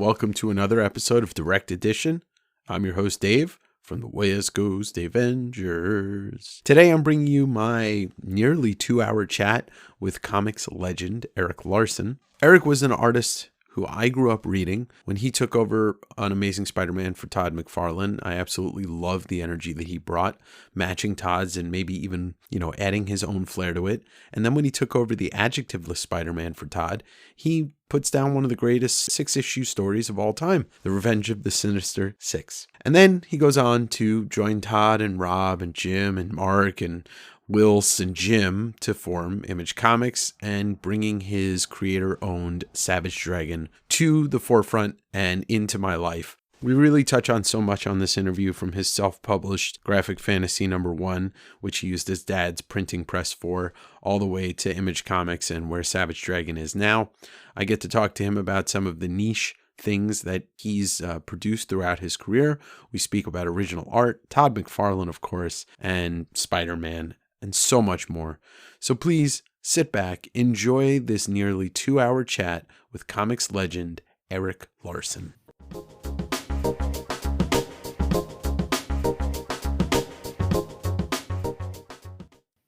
welcome to another episode of Direct Edition. I'm your host, Dave, from the West Coast Avengers. Today, I'm bringing you my nearly 2-hour chat with comics legend Erik Larsen. Erik was an artist who I grew up reading. When he took over on Amazing Spider-Man for Todd McFarlane, I absolutely loved the energy that he brought, matching Todd's and maybe even, adding his own flair to it. And then when he took over the adjectiveless Spider-Man for Todd, he puts down one of the greatest 6-issue stories of all time, The Revenge of the Sinister Six. And then he goes on to join Todd and Rob and Jim and Mark and Wills and Jim to form Image Comics and bringing his creator-owned Savage Dragon to the forefront and into my life. We really touch on so much on this interview, from his self-published graphic fantasy #1, which he used his dad's printing press for, all the way to Image Comics and where Savage Dragon is now. I get to talk to him about some of the niche things that he's produced throughout his career. We speak about original art, Todd McFarlane, of course, and Spider-Man, and so much more. So please sit back, enjoy this nearly 2-hour chat with comics legend Erik Larsen.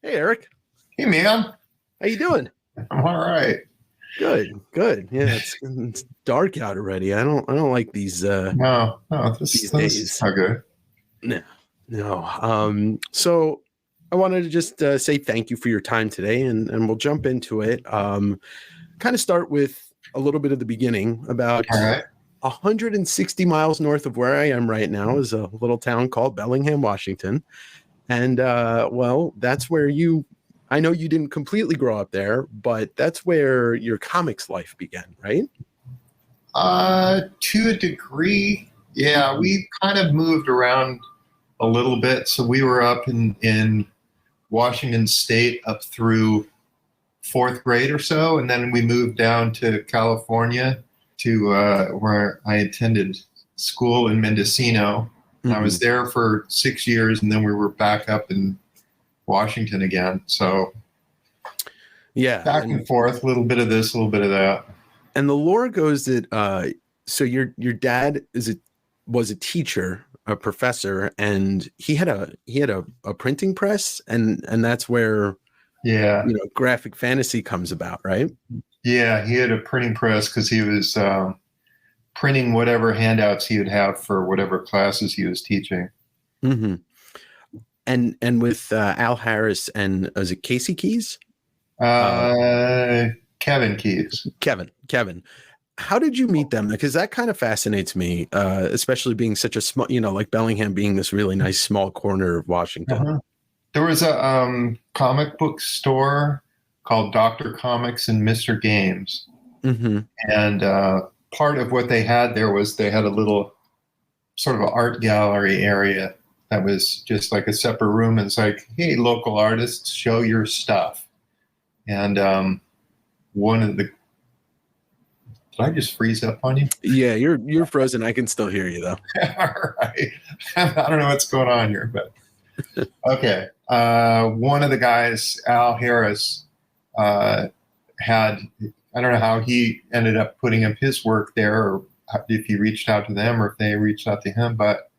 Hey, Erik. Hey, man. How you doing? I'm all right. Good. Yeah, it's dark out already. I don't like these. No, these this days. is not good. No. So I wanted to just say thank you for your time today, and we'll jump into it. Kind of start with a little bit of the beginning. About All right. 160 miles north of where I am right now is a little town called Bellingham, Washington. And, that's where I know you didn't completely grow up there, but that's where your comics life began, right? To a degree, yeah. We kind of moved around a little bit. So we were up in Washington State up through 4th grade or so, and then we moved down to California to where I attended school in Mendocino. Mm-hmm. I was there for 6 years, and then we were back up in Washington again. So yeah, back and forth, a little bit of this, a little bit of that. And the lore goes that so your dad was a teacher, a professor, and he had a printing press, and that's where graphic fantasy comes about, right? Yeah, he had a printing press because he was printing whatever handouts he would have for whatever classes he was teaching. Mm-hmm. And with Al Harris and is it Casey Keyes? Kevin Keyes. Kevin. How did you meet them? Because that kind of fascinates me, especially being such a small, like Bellingham being this really nice small corner of Washington. Uh-huh. There was a comic book store called Dr. Comics and Mr. Games. Mm-hmm. And part of what they had there was they had a little sort of an art gallery area that was just like a separate room. And it's like, hey, local artists, show your stuff. And one of the... Did I just freeze up on you? Yeah, you're frozen. I can still hear you, though. All right. I don't know what's going on here, but... Okay. One of the guys, Al Harris, had... I don't know how he ended up putting up his work there, or if he reached out to them or if they reached out to him, but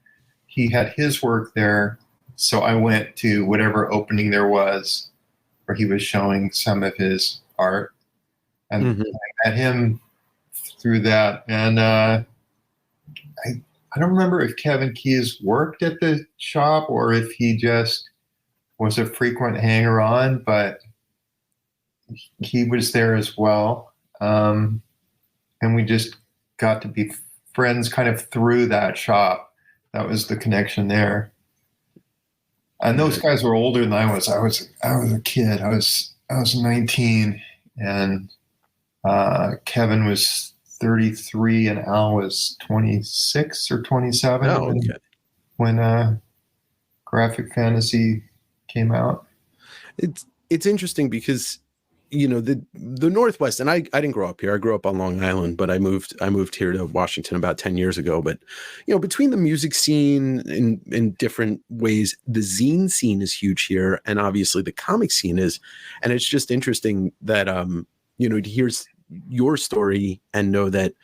he had his work there. So I went to whatever opening there was where he was showing some of his art, and mm-hmm. I met him through that. And I don't remember if Kevin Keyes worked at the shop or if he just was a frequent hanger-on, but he was there as well. And we just got to be friends kind of through that shop. That was the connection there. And those guys were older than I was. I was a kid. I was 19, and Kevin was 33 and Al was 26 or 27 when graphic fantasy came out. It's interesting because the Northwest, and I didn't grow up here. I grew up on Long Island, but I moved here to Washington about 10 years ago. But between the music scene in different ways, the zine scene is huge here, and obviously the comic scene is. And it's just interesting that to hear your story and know that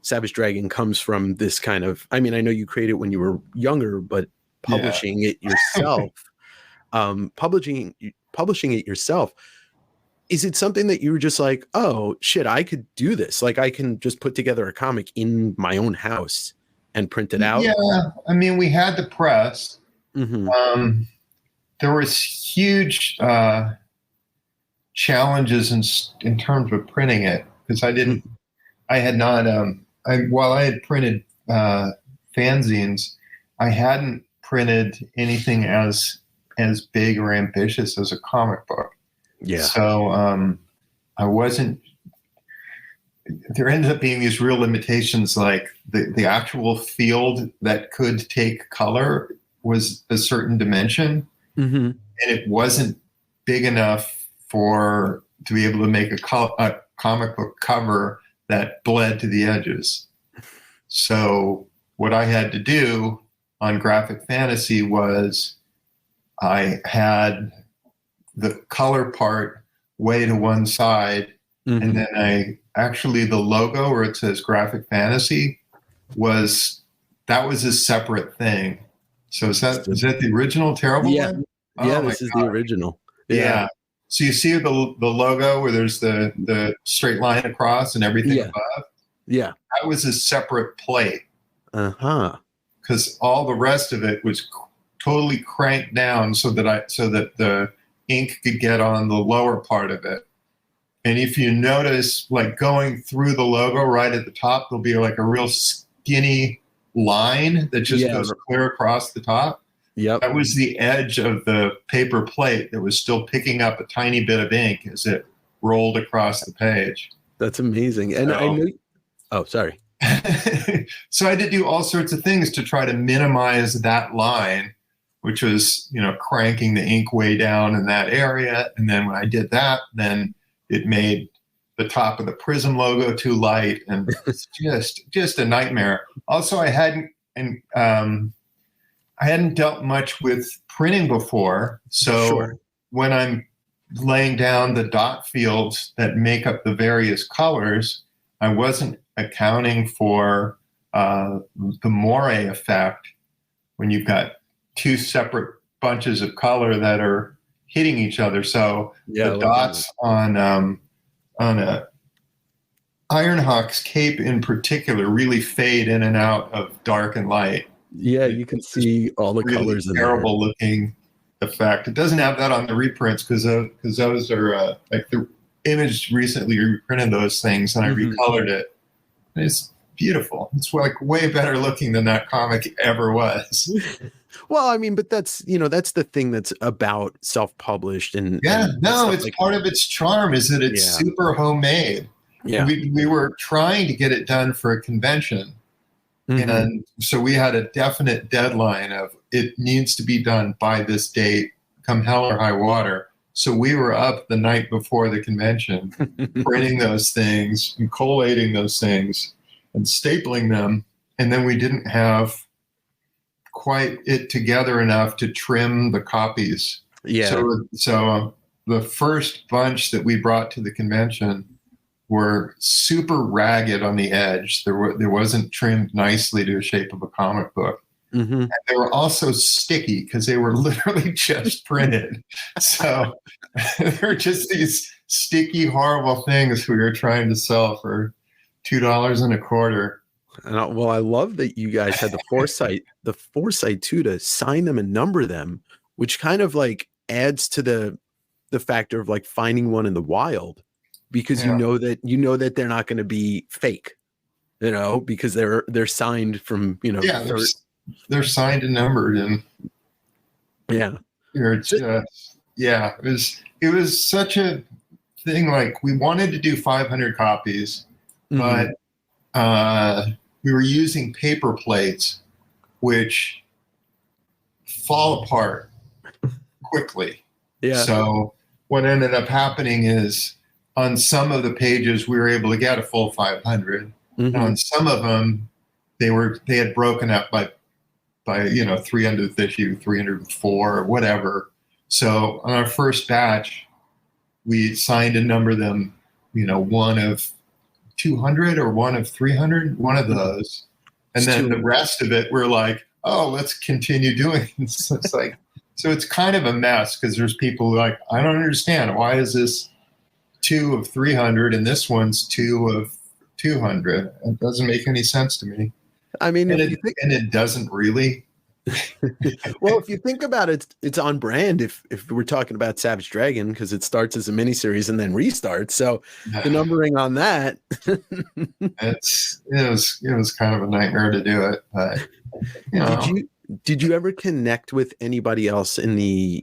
Savage Dragon comes from this kind of, I mean, I know you created it when you were younger, but publishing it yourself, publishing it yourself, is it something that you were just like, oh shit, I could do this? Like I can just put together a comic in my own house and print it out? Yeah, I mean, we had the press. Mm-hmm. There was huge challenges in terms of printing it, because I had not, while I had printed fanzines, I hadn't printed anything as big or ambitious as a comic book. Yeah. So I wasn't. There ended up being these real limitations, like the actual field that could take color was a certain dimension, Mm-hmm. and it wasn't big enough to be able to make a comic book cover that bled to the edges. So what I had to do on Graphic Fantasy was I had the color part way to one side, Mm-hmm. and then the logo where it says Graphic Fantasy was a separate thing. So is that the original terrible one? Yeah, this is the original. Yeah. So you see the logo where there's the straight line across and everything above? Yeah. That was a separate plate. Uh-huh. Because all the rest of it was totally cranked down so that the ink could get on the lower part of it. And if you notice, like going through the logo right at the top, there'll be like a real skinny line that just goes clear across the top. Yep. That was the edge of the paper plate that was still picking up a tiny bit of ink as it rolled across the page. That's amazing. And I knew. Oh, sorry. So I had to do all sorts of things to try to minimize that line, which was, cranking the ink way down in that area. And then when I did that, then it made the top of the Prism logo too light, and it's just a nightmare. Also, I hadn't dealt much with printing before. So when I'm laying down the dot fields that make up the various colors, I wasn't accounting for the moire effect when you've got two separate bunches of color that are hitting each other. So the dots on a Ironhawk's cape in particular really fade in and out of dark and light. Yeah, you can see all the really colors in there. Terrible looking effect. It doesn't have that on the reprints because those are like the Image recently reprinted those things and I recolored it. And it's beautiful. It's like way better looking than that comic ever was. Well, I mean, but that's the thing that's about self-published and it's like, part of its charm is that it's super homemade. Yeah, we were trying to get it done for a convention. And so we had a definite deadline of it needs to be done by this date, come hell or high water. So we were up the night before the convention, printing those things and collating those things and stapling them. And then we didn't have quite it together enough to trim the copies. Yeah. So the first bunch that we brought to the convention were super ragged on the edge. There wasn't trimmed nicely to the shape of a comic book. And they were also sticky because they were literally just printed. So they're just these sticky, horrible things we were trying to sell for $2.25. Well, I love that you guys had the foresight too to sign them and number them, which kind of like adds to the factor of like finding one in the wild, because you know that they're not going to be fake, because they're signed from they're signed and numbered, and it was such a thing. Like we wanted to do 500 copies, but we were using paper plates, which fall apart quickly. Yeah. So what ended up happening is on some of the pages we were able to get a full 500. On some of them, they had broken up by 300th issue, 304 or whatever. So on our first batch, we signed and numbered them, one of 200 or one of 300, one of those. And It's then the too, rest of it, we're like, oh, let's continue doing it. So it's like, so it's kind of a mess because there's people like, I don't understand. Why is this 2 of 300 and this one's 2 of 200? It doesn't make any sense to me. I mean, And if you think, it doesn't really. well, if you think about it, it's on brand. If we're talking about Savage Dragon, because it starts as a miniseries and then restarts, so the numbering on that, it was kind of a nightmare to do it. But did you ever connect with anybody else in the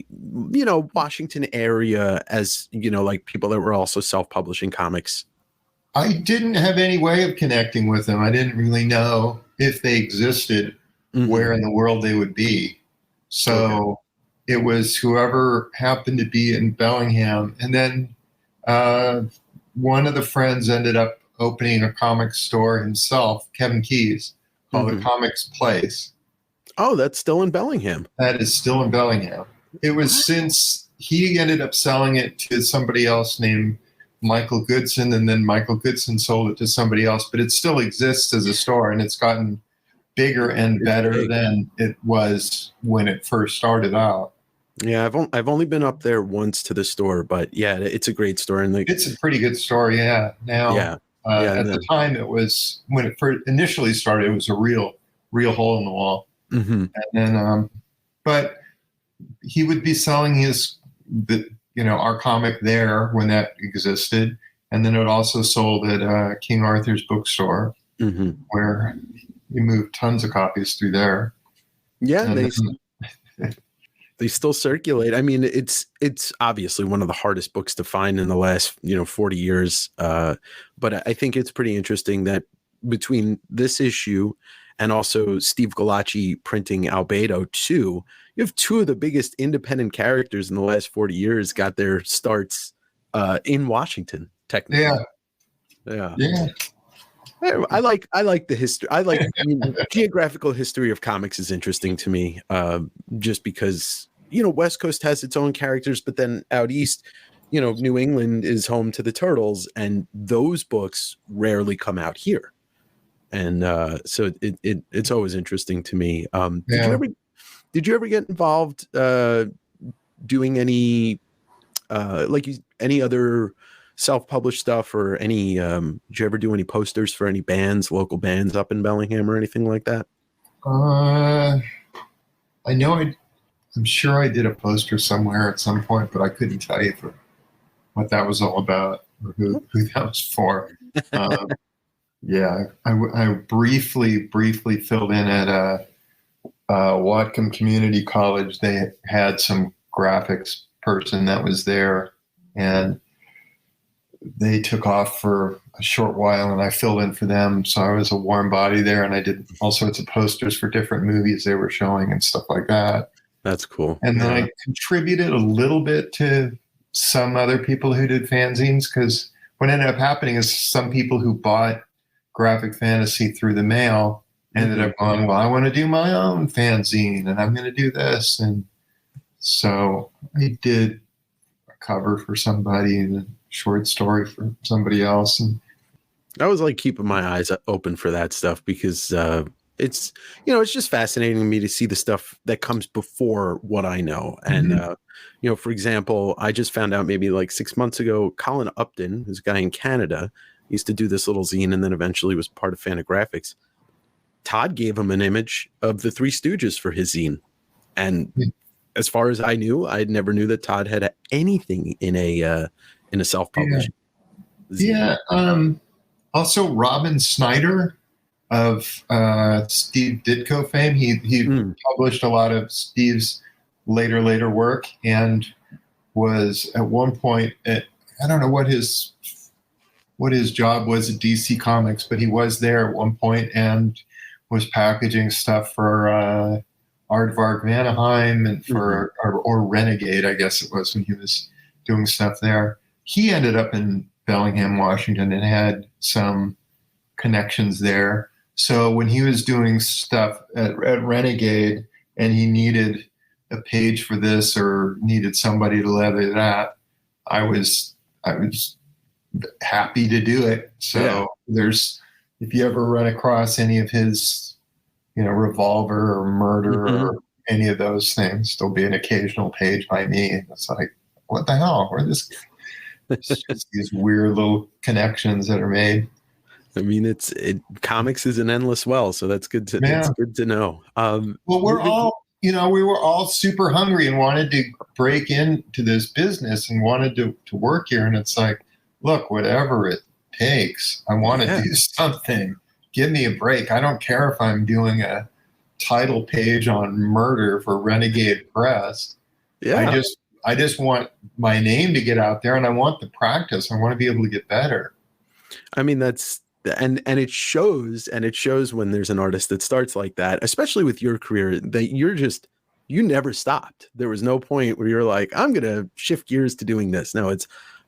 Washington area, as like people that were also self-publishing comics? I didn't have any way of connecting with them. I didn't really know if they existed, where in the world they would be. So it was whoever happened to be in Bellingham. And then one of the friends ended up opening a comic store himself, Kevin Keyes, called The Comics Place. Oh, that's still in Bellingham. That is still in Bellingham. It was since he ended up selling it to somebody else named Michael Goodson, and then Michael Goodson sold it to somebody else, but it still exists as a store, and it's gotten bigger and better than it was when it first started out. Yeah, I've only been up there once to the store, but yeah, it's a great store, and it's a pretty good store. Yeah. Now, at the time, it was when it first initially started, it was a real hole in the wall. And then, but he would be selling our comic there when that existed, and then it also sold at King Arthur's bookstore, where he moved tons of copies through there. Yeah, they still circulate. I mean, it's obviously one of the hardest books to find in the last 40 years. But I think it's pretty interesting that between this issue and also Steve Galacci printing Albedo 2, you have two of the biggest independent characters in the last 40 years got their starts in Washington, technically. Yeah. I like the history. I like geographical history of comics is interesting to me, just because West Coast has its own characters, but then out east, New England is home to the Turtles, and those books rarely come out here, and so it's always interesting to me. Did you ever get involved doing any any other self-published stuff, or any did you ever do any posters for any bands, local bands up in Bellingham or anything like that? I know I'm sure I did a poster somewhere at some point, but I couldn't tell you what that was all about or who that was for. I briefly filled in at Whatcom Community College. They had some graphics person that was there, and they took off for a short while, and I filled in for them. So I was a warm body there, and I did all sorts of posters for different movies they were showing and stuff like that. That's cool. And then I contributed a little bit to some other people who did fanzines, because what ended up happening is some people who bought graphic fantasy through the mail ended up going, well, I want to do my own fanzine, and I'm going to do this. And so I did a cover for somebody and a short story for somebody else. And I was like keeping my eyes open for that stuff, because it's just fascinating to me to see the stuff that comes before what I know. And for example, I just found out maybe like 6 months ago, Colin Upton, who's a guy in Canada, used to do this little zine and then eventually was part of Fantagraphics. Todd gave him an image of the Three Stooges for his zine, and as far as I knew, I never knew that Todd had anything in a self-published zine. Also Robin Snyder of Steve Ditko fame. He published a lot of Steve's later work, and was at one point I don't know what his job was at DC Comics, but he was there at one point and was packaging stuff for Aardvark Vanaheim and for or Renegade, I guess it was, when he was doing stuff there. He ended up in Bellingham, Washington, and had some connections there. So when he was doing stuff at Renegade and he needed a page for this or needed somebody to leather that, I was happy to do it. So if you ever run across any of his, Revolver or Murder or any of those things, there'll be an occasional page by me. And it's like, what the hell? It's just these weird little connections that are made. I mean, comics is an endless well, so that's good to it's good to know. Well, we were all super hungry and wanted to break into this business and wanted to work here. And it's like, look, whatever it takes, I want to do something. Give me a break. I don't care if I'm doing a title page on murder for Renegade Press. Yeah. I just want my name to get out there, and I want the practice. I want to be able to get better. I mean, and it shows when there's an artist that starts like that, especially with your career, that you never stopped. There was no point where you're like, I'm going to shift gears to doing this. No, I'm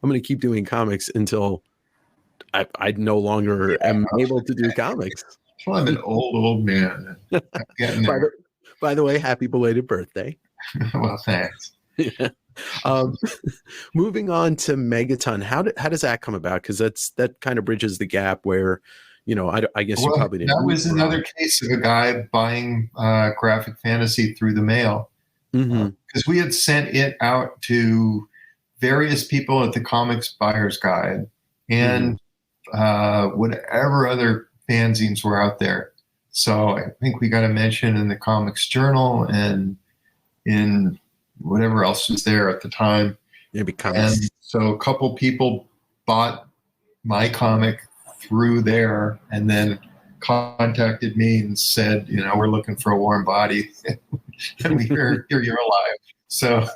going to keep doing comics until I no longer am able to do comics. Well, I'm an old man. By the way, happy belated birthday. Well, thanks. Yeah. Moving on to Megaton, how does that come about? Because that kind of bridges the gap where, I guess you probably didn't. That was another case of a guy buying graphic fantasy through the mail, because we had sent it out to various people at the Comics Buyer's Guide and whatever other fanzines were out there. So I think we got a mention in the Comics Journal and in whatever else was there at the time. And so a couple people bought my comic through there and then contacted me and said, we're looking for a warm body and we hear you're alive. So,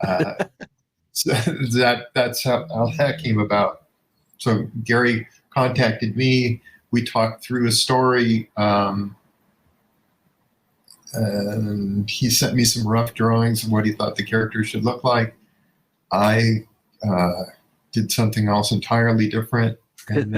that's how that came about. So Gary contacted me. We talked through a story. And he sent me some rough drawings of what he thought the character should look like. I did something else entirely different, and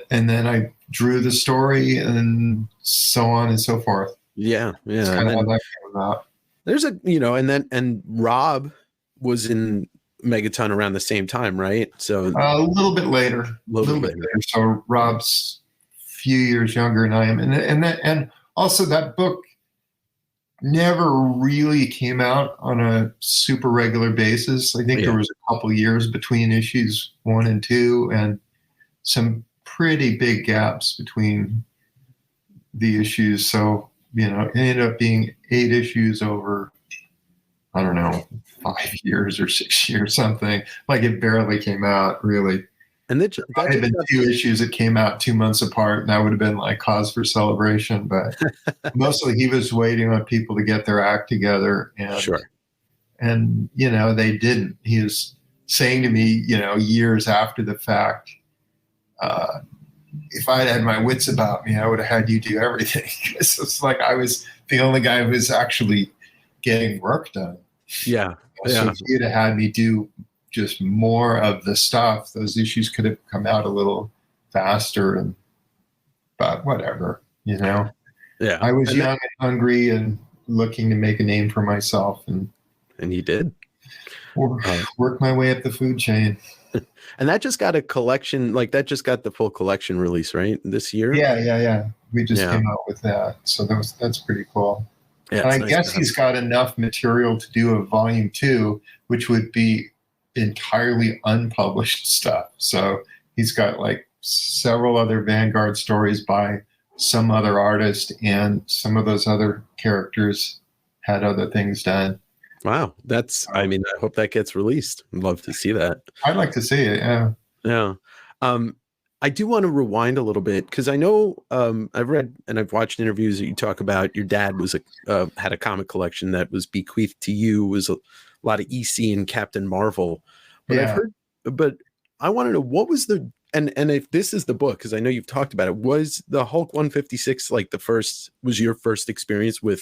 then I drew the story, and so on and so forth. Yeah. That's kind of how that came about. There's and Rob was in Megaton around the same time, right? So a little bit later. A little bit later. So Rob's a few years younger than I am, and also, that book never really came out on a super regular basis. I think there was a couple years between issues 1 and 2, and some pretty big gaps between the issues. So, it ended up being 8 issues over, I don't know, 5 years or 6 years, something. Like it barely came out, really. And that had been 2 issues that came out 2 months apart, and that would have been like cause for celebration. But mostly he was waiting on people to get their act together. And they didn't. He was saying to me, years after the fact, if I'd had my wits about me, I would have had you do everything. It's like I was the only guy who was actually getting work done. Yeah. So if you'd have had me do just more of the stuff, those issues could have come out a little faster, but whatever, Yeah. I was young and hungry and looking to make a name for myself, and you did. Work my way up the food chain. And that just got a collection, that just got the full collection release, right? This year? Yeah. We just came out with that. So that's pretty cool. Yeah, and I guess he's got enough material to do a volume 2, which would be entirely unpublished stuff. So he's got several other Vanguard stories by some other artist, and some of those other characters had other things done. Wow. I hope that gets released. I'd love to see that. I'd like to see it. Yeah. I do want to rewind a little bit, because I know I've read and I've watched interviews that you talk about your dad had a comic collection that was bequeathed to you. It was a lot of EC and Captain Marvel. But I've heard, but I want to know, what was and if this is the book, because I know you've talked about it, was the Hulk 156 was your first experience with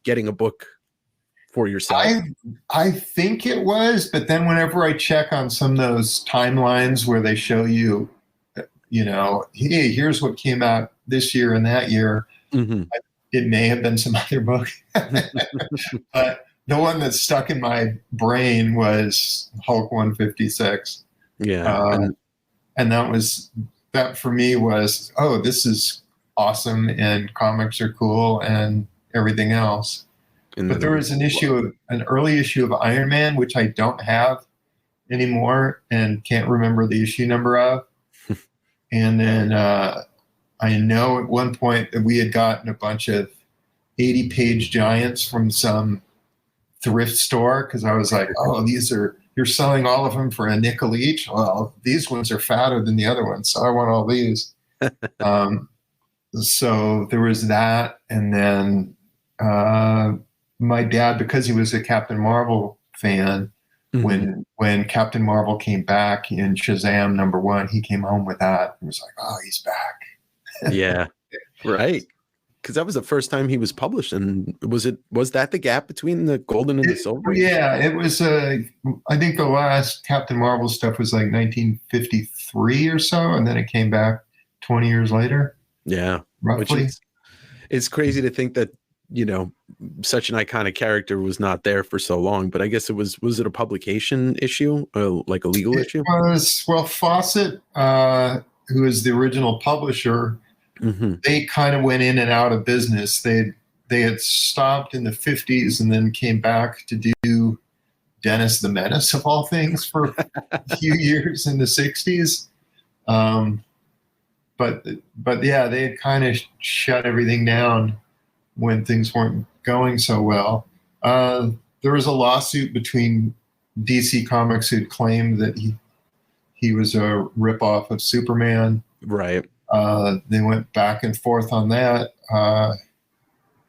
getting a book for yourself? I think it was, but then whenever I check on some of those timelines where they show you, hey, here's what came out this year and that year, it may have been some other book. But the one that stuck in my brain was Hulk 156. Yeah. And that for me was, oh, this is awesome, and comics are cool and everything else. And But then there it was was an early issue of Iron Man, which I don't have anymore and can't remember the issue number of. And then I know at one point that we had gotten a bunch of 80-page giants from some thrift store, because I was like, oh, you're selling all of them for a nickel each. Well, these ones are fatter than the other ones, so I want all these. So there was that. And then my dad, because he was a Captain Marvel fan, mm-hmm. when Captain Marvel came back in Shazam #1, he came home with that. He was like, oh, he's back. Yeah, right. Because that was the first time he was published. And was that the gap between the golden and the silver? Yeah, it was. I think the last Captain Marvel stuff was like 1953 or so, and then it came back 20 years later. Yeah, roughly. It's crazy to think that, such an iconic character was not there for so long. But I guess was it a publication issue, like a legal issue? Well, Fawcett, who is the original publisher, mm-hmm. they kind of went in and out of business. They had stopped in the 50s and then came back to do Dennis the Menace, of all things, for a few years in the 60s. But yeah, they had kind of shut everything down when things weren't going so well. There was a lawsuit between DC Comics, who'd claimed that he was a ripoff of Superman. Right. They went back and forth on that.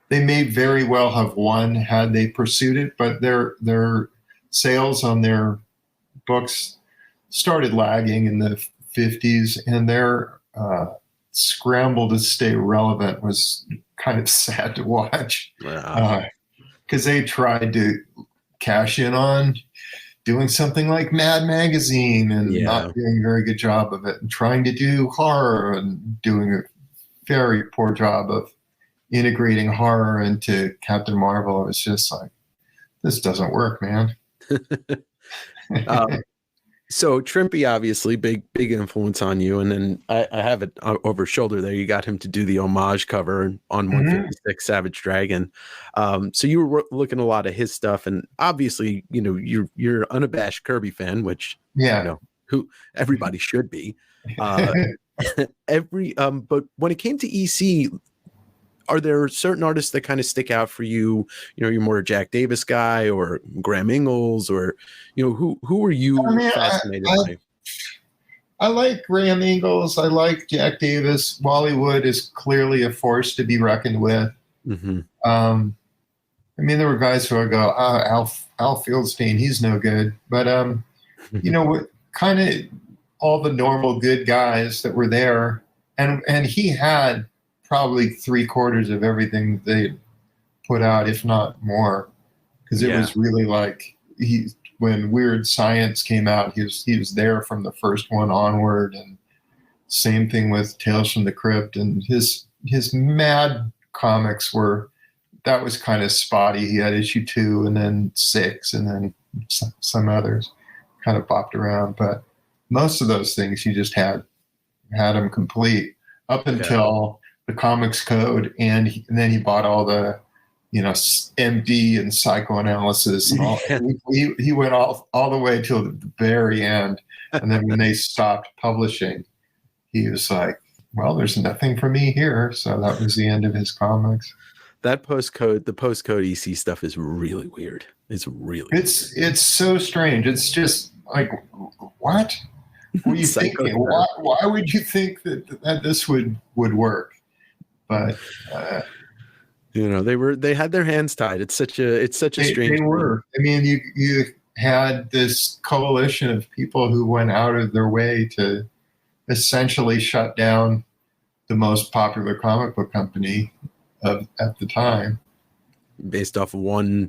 They may very well have won had they pursued it, but their sales on their books started lagging in the 50s, and their scramble to stay relevant was kind of sad to watch, because they tried to cash in on doing something like Mad Magazine and not doing a very good job of it, and trying to do horror and doing a very poor job of integrating horror into Captain Marvel. It was just like, this doesn't work, man. So Trimpe, obviously, big influence on you. And then I have it over shoulder there. You got him to do the homage cover on 156 Savage Dragon. So you were looking a lot at his stuff, and obviously, you're unabashed Kirby fan, which who everybody should be. But when it came to EC, are there certain artists that kind of stick out for you? You're more a Jack Davis guy, or Graham Ingalls, or who are you fascinated by? I like Graham Ingalls. I like Jack Davis. Wally Wood is clearly a force to be reckoned with. Mm-hmm. There were guys who I go, Al Fieldstein, he's no good. But kind of all the normal good guys that were there, and he had probably 3/4 of everything they put out, if not more, because it was really like when Weird Science came out, he was there from the first one onward, and same thing with Tales from the Crypt, and his Mad comics that was kind of spotty. He had issue 2 and then 6 and then some others kind of bopped around, but most of those things he just had them complete up until the Comics Code, and then he bought all the, MD and psychoanalysis and all. He went all the way till the very end, and then when they stopped publishing, he was like, "Well, there's nothing for me here." So that was the end of his comics. The postcode EC stuff is really weird. It's so strange. It's just like, what were you thinking? Why would you think that this would work? But they had their hands tied. It's such a strange. They were. You had this coalition of people who went out of their way to essentially shut down the most popular comic book company at the time, based off of one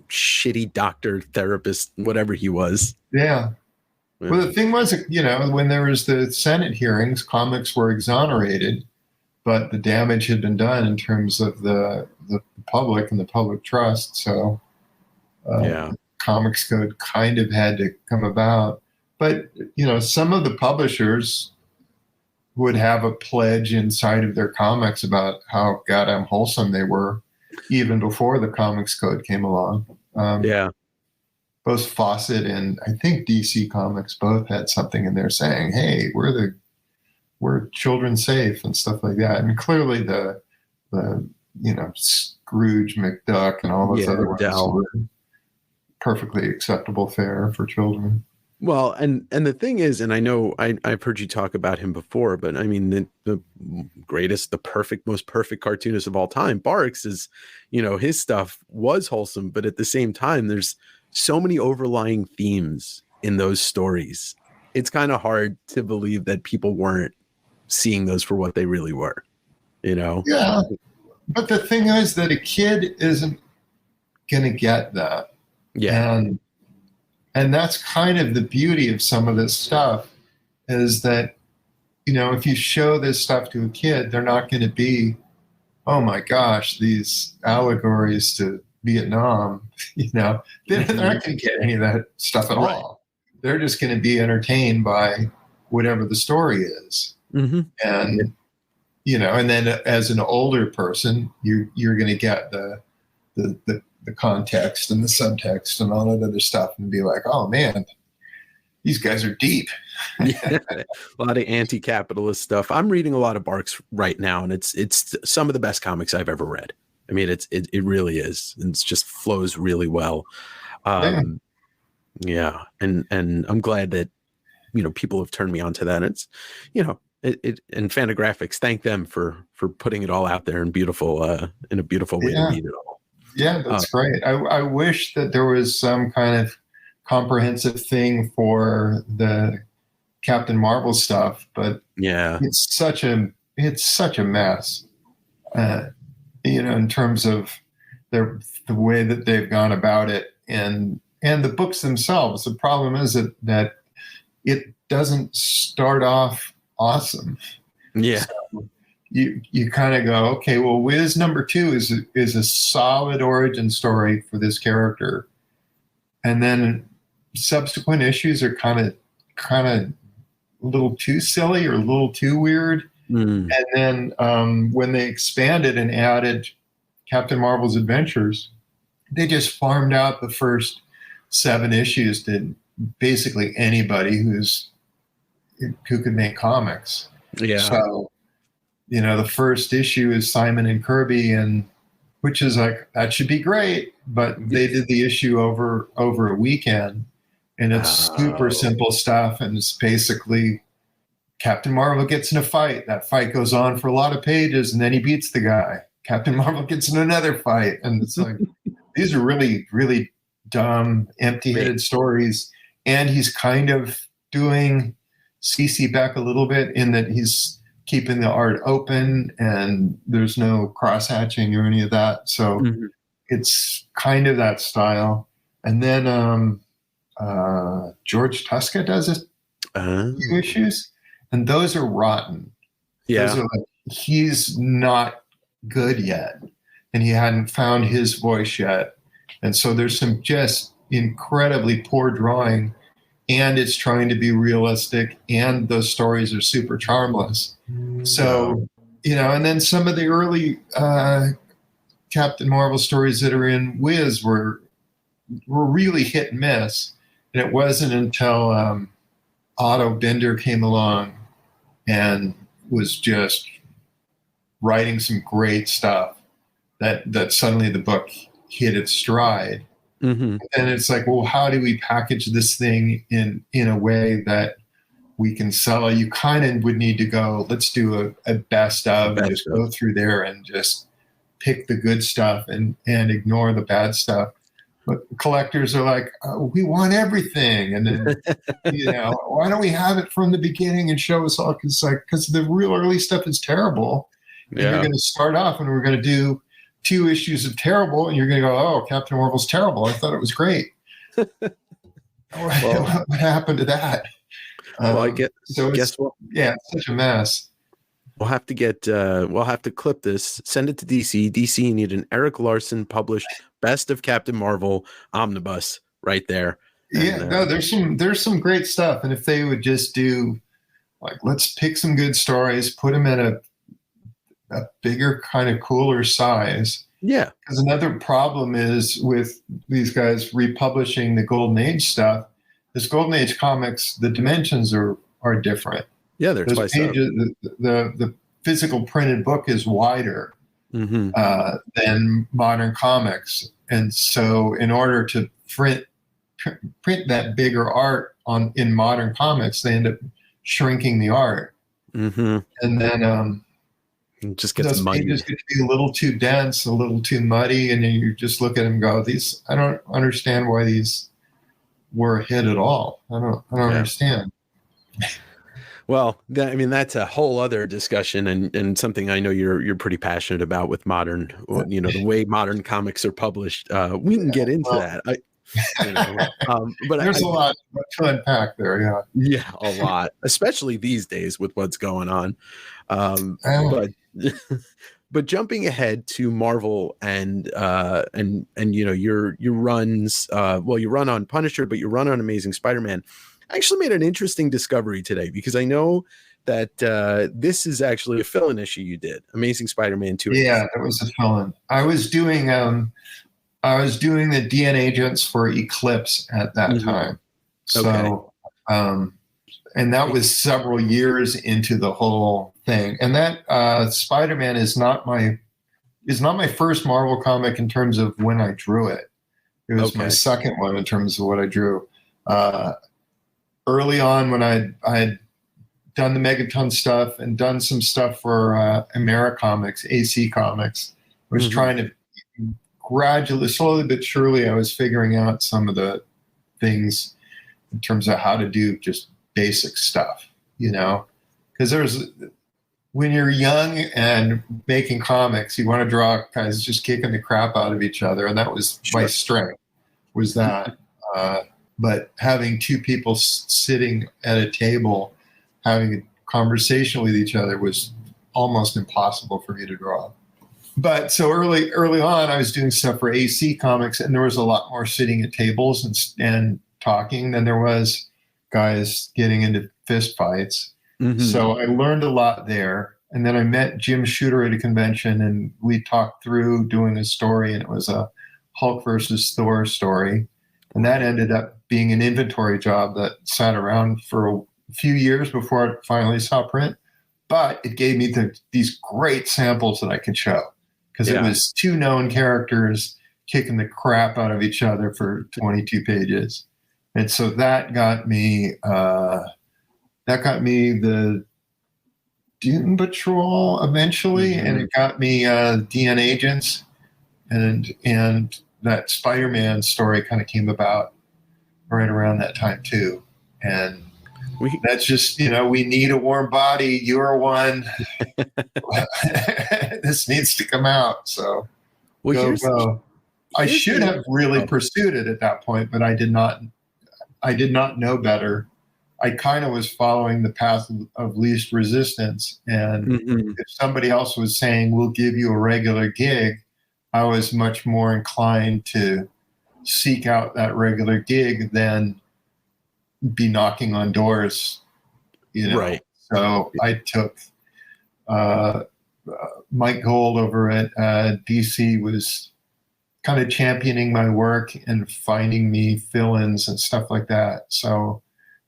shitty doctor, therapist, whatever he was. Yeah. Well, the thing was, when there was the Senate hearings, comics were exonerated, but the damage had been done in terms of the public and the public trust. So, Comics Code kind of had to come about. but some of the publishers would have a pledge inside of their comics about how goddamn wholesome they were, even before the Comics Code came along. Yeah. Both Fawcett and I think DC Comics both had something in there saying, "Hey, we're children safe" and stuff like that. And clearly the Scrooge McDuck and all those other ones were perfectly acceptable fare for children. Well, and the thing is, and I know I've heard you talk about him before, but I mean, the greatest, most perfect cartoonist of all time, Barks, is, his stuff was wholesome, but at the same time, there's so many overlying themes in those stories. It's kind of hard to believe that people weren't seeing those for what they really were, Yeah. But the thing is that a kid isn't going to get that. Yeah. And that's kind of the beauty of some of this stuff, is that, if you show this stuff to a kid, they're not going to be, oh my gosh, these allegories to Vietnam, they're not going to get any of that stuff at all. They're just going to be entertained by whatever the story is. Mm-hmm. And, and then as an older person, you're going to get the context and the subtext and all that other stuff and be like, oh man, these guys are deep. Yeah, a lot of anti-capitalist stuff. I'm reading a lot of Barks right now, and it's some of the best comics I've ever read. I mean, it really is. And it just flows really well. Yeah. And I'm glad that, people have turned me on to that. It's, and Fantagraphics, thank them for putting it all out there in beautiful, in a beautiful way to read it all. Yeah, that's great. I wish that there was some kind of comprehensive thing for the Captain Marvel stuff, but it's such a mess. In terms of the way that they've gone about it, and the books themselves. The problem is that it doesn't start off awesome. Yeah. So you kind of go, okay, well, Wiz #2 is a solid origin story for this character, and then subsequent issues are kind of a little too silly or a little too weird. And then when they expanded and added Captain Marvel's Adventures, they just farmed out the first 7 issues to basically anybody who could make comics. Yeah. So, the first issue is Simon and Kirby, and which is like, that should be great, but they did the issue over a weekend, and it's super simple stuff, and it's basically Captain Marvel gets in a fight. That fight goes on for a lot of pages, and then he beats the guy. Captain Marvel gets in another fight, and it's like, these are really, really dumb, empty-headed stories, and he's kind of doing CC Beck a little bit in that he's keeping the art open and there's no cross-hatching or any of that. So it's kind of that style. And then George Tuska does a few issues, and those are rotten. Yeah. Those are like, he's not good yet, and he hadn't found his voice yet. And so there's some just incredibly poor drawing, and it's trying to be realistic, and those stories are super charmless. So, and then some of the early Captain Marvel stories that are in Wiz were really hit and miss. And it wasn't until Otto Binder came along and was just writing some great stuff that suddenly the book hit its stride. And it's like, well, how do we package this thing in a way that we can sell? You kind of would need to go, let's do a best of, and just go through there and just pick the good stuff and ignore the bad stuff. But collectors are like, we want everything. And then, why don't we have it from the beginning and show us all? Because the real early stuff is terrible. And you're going to start off and we're going to do 2 issues of terrible, and you're going to go, oh, Captain Marvel's terrible. I thought it was great. What happened to that? Well, guess what? Yeah, it's such a mess. We'll have to clip this, send it to DC. DC, you need an Erik Larsen published Best of Captain Marvel omnibus right there. Yeah, And no, there's some great stuff. And if they would just do like, let's pick some good stories, put them in a bigger kind of cooler size. yeah, Because another problem is with these guys republishing the Golden Age stuff, this Golden Age comics, the dimensions are different. yeah, they're Those twice up. pages, the physical printed book is wider Mm-hmm. than modern comics, and so in order to print that bigger art in modern comics, they end up shrinking the art, Mm-hmm. and then It just gets those muddy. pages get to be a little too dense, a little too muddy, and then you just look at them and go, "These, I don't understand why these were a hit at all. I don't Yeah. understand." Well, I mean, that's a whole other discussion, and something I know you're pretty passionate about with modern, the way modern comics are published. We can get into Well, that. But there's a lot to unpack there. Yeah. yeah, a lot, especially these days with what's going on. Oh, But but jumping ahead to Marvel and your runs, you run on Punisher, but you run on Amazing Spider-Man. I actually made an interesting discovery today because I know that this is actually a fill-in issue you did, Amazing Spider-Man 2. yeah, that was a fill-in. I was doing the DN agents for Eclipse at that Mhm. time. Okay. So, and that was several years into the whole thing. And that Spider-Man is not my first Marvel comic in terms of when I drew it. It was my Okay. second one in terms of what I drew. Early on, when I had done the Megaton stuff and done some stuff for Americomics, AC Comics, I was Mhm. trying to gradually, slowly but surely, I was figuring out some of the things in terms of how to do just basic stuff, because when you're young and making comics, you want to draw guys just kicking the crap out of each other, and that was my Sure. strength. Was that, but having two people sitting at a table having a conversation with each other was almost impossible for me to draw. But so early on, I was doing stuff for AC Comics, and there was a lot more sitting at tables and talking than there was guys getting into fist fights. Mhm. So I learned a lot there. And then I met Jim Shooter at a convention, and we talked through doing a story, and it was a Hulk versus Thor story. And that ended up being an inventory job that sat around for a few years before it finally saw print. But it gave me these great samples that I could show, because it Yeah. was two known characters kicking the crap out of each other for 22 pages. And so that got me the Doom Patrol eventually, Mhm. and it got me DN Agents, and that Spider-Man story kind of came about right around that time too. And We that's just, we need a warm body. You're one. This needs to come out. So well go. I here's should the have really oh, pursued it at that point, but I did not. I did not know better. I kind of was following the path of least resistance. And mhm. if somebody else was saying, we'll give you a regular gig, I was much more inclined to seek out that regular gig than be knocking on doors, Right. So I took uh, Mike Gold over at DC was kind of championing my work and finding me fill-ins and stuff like that. So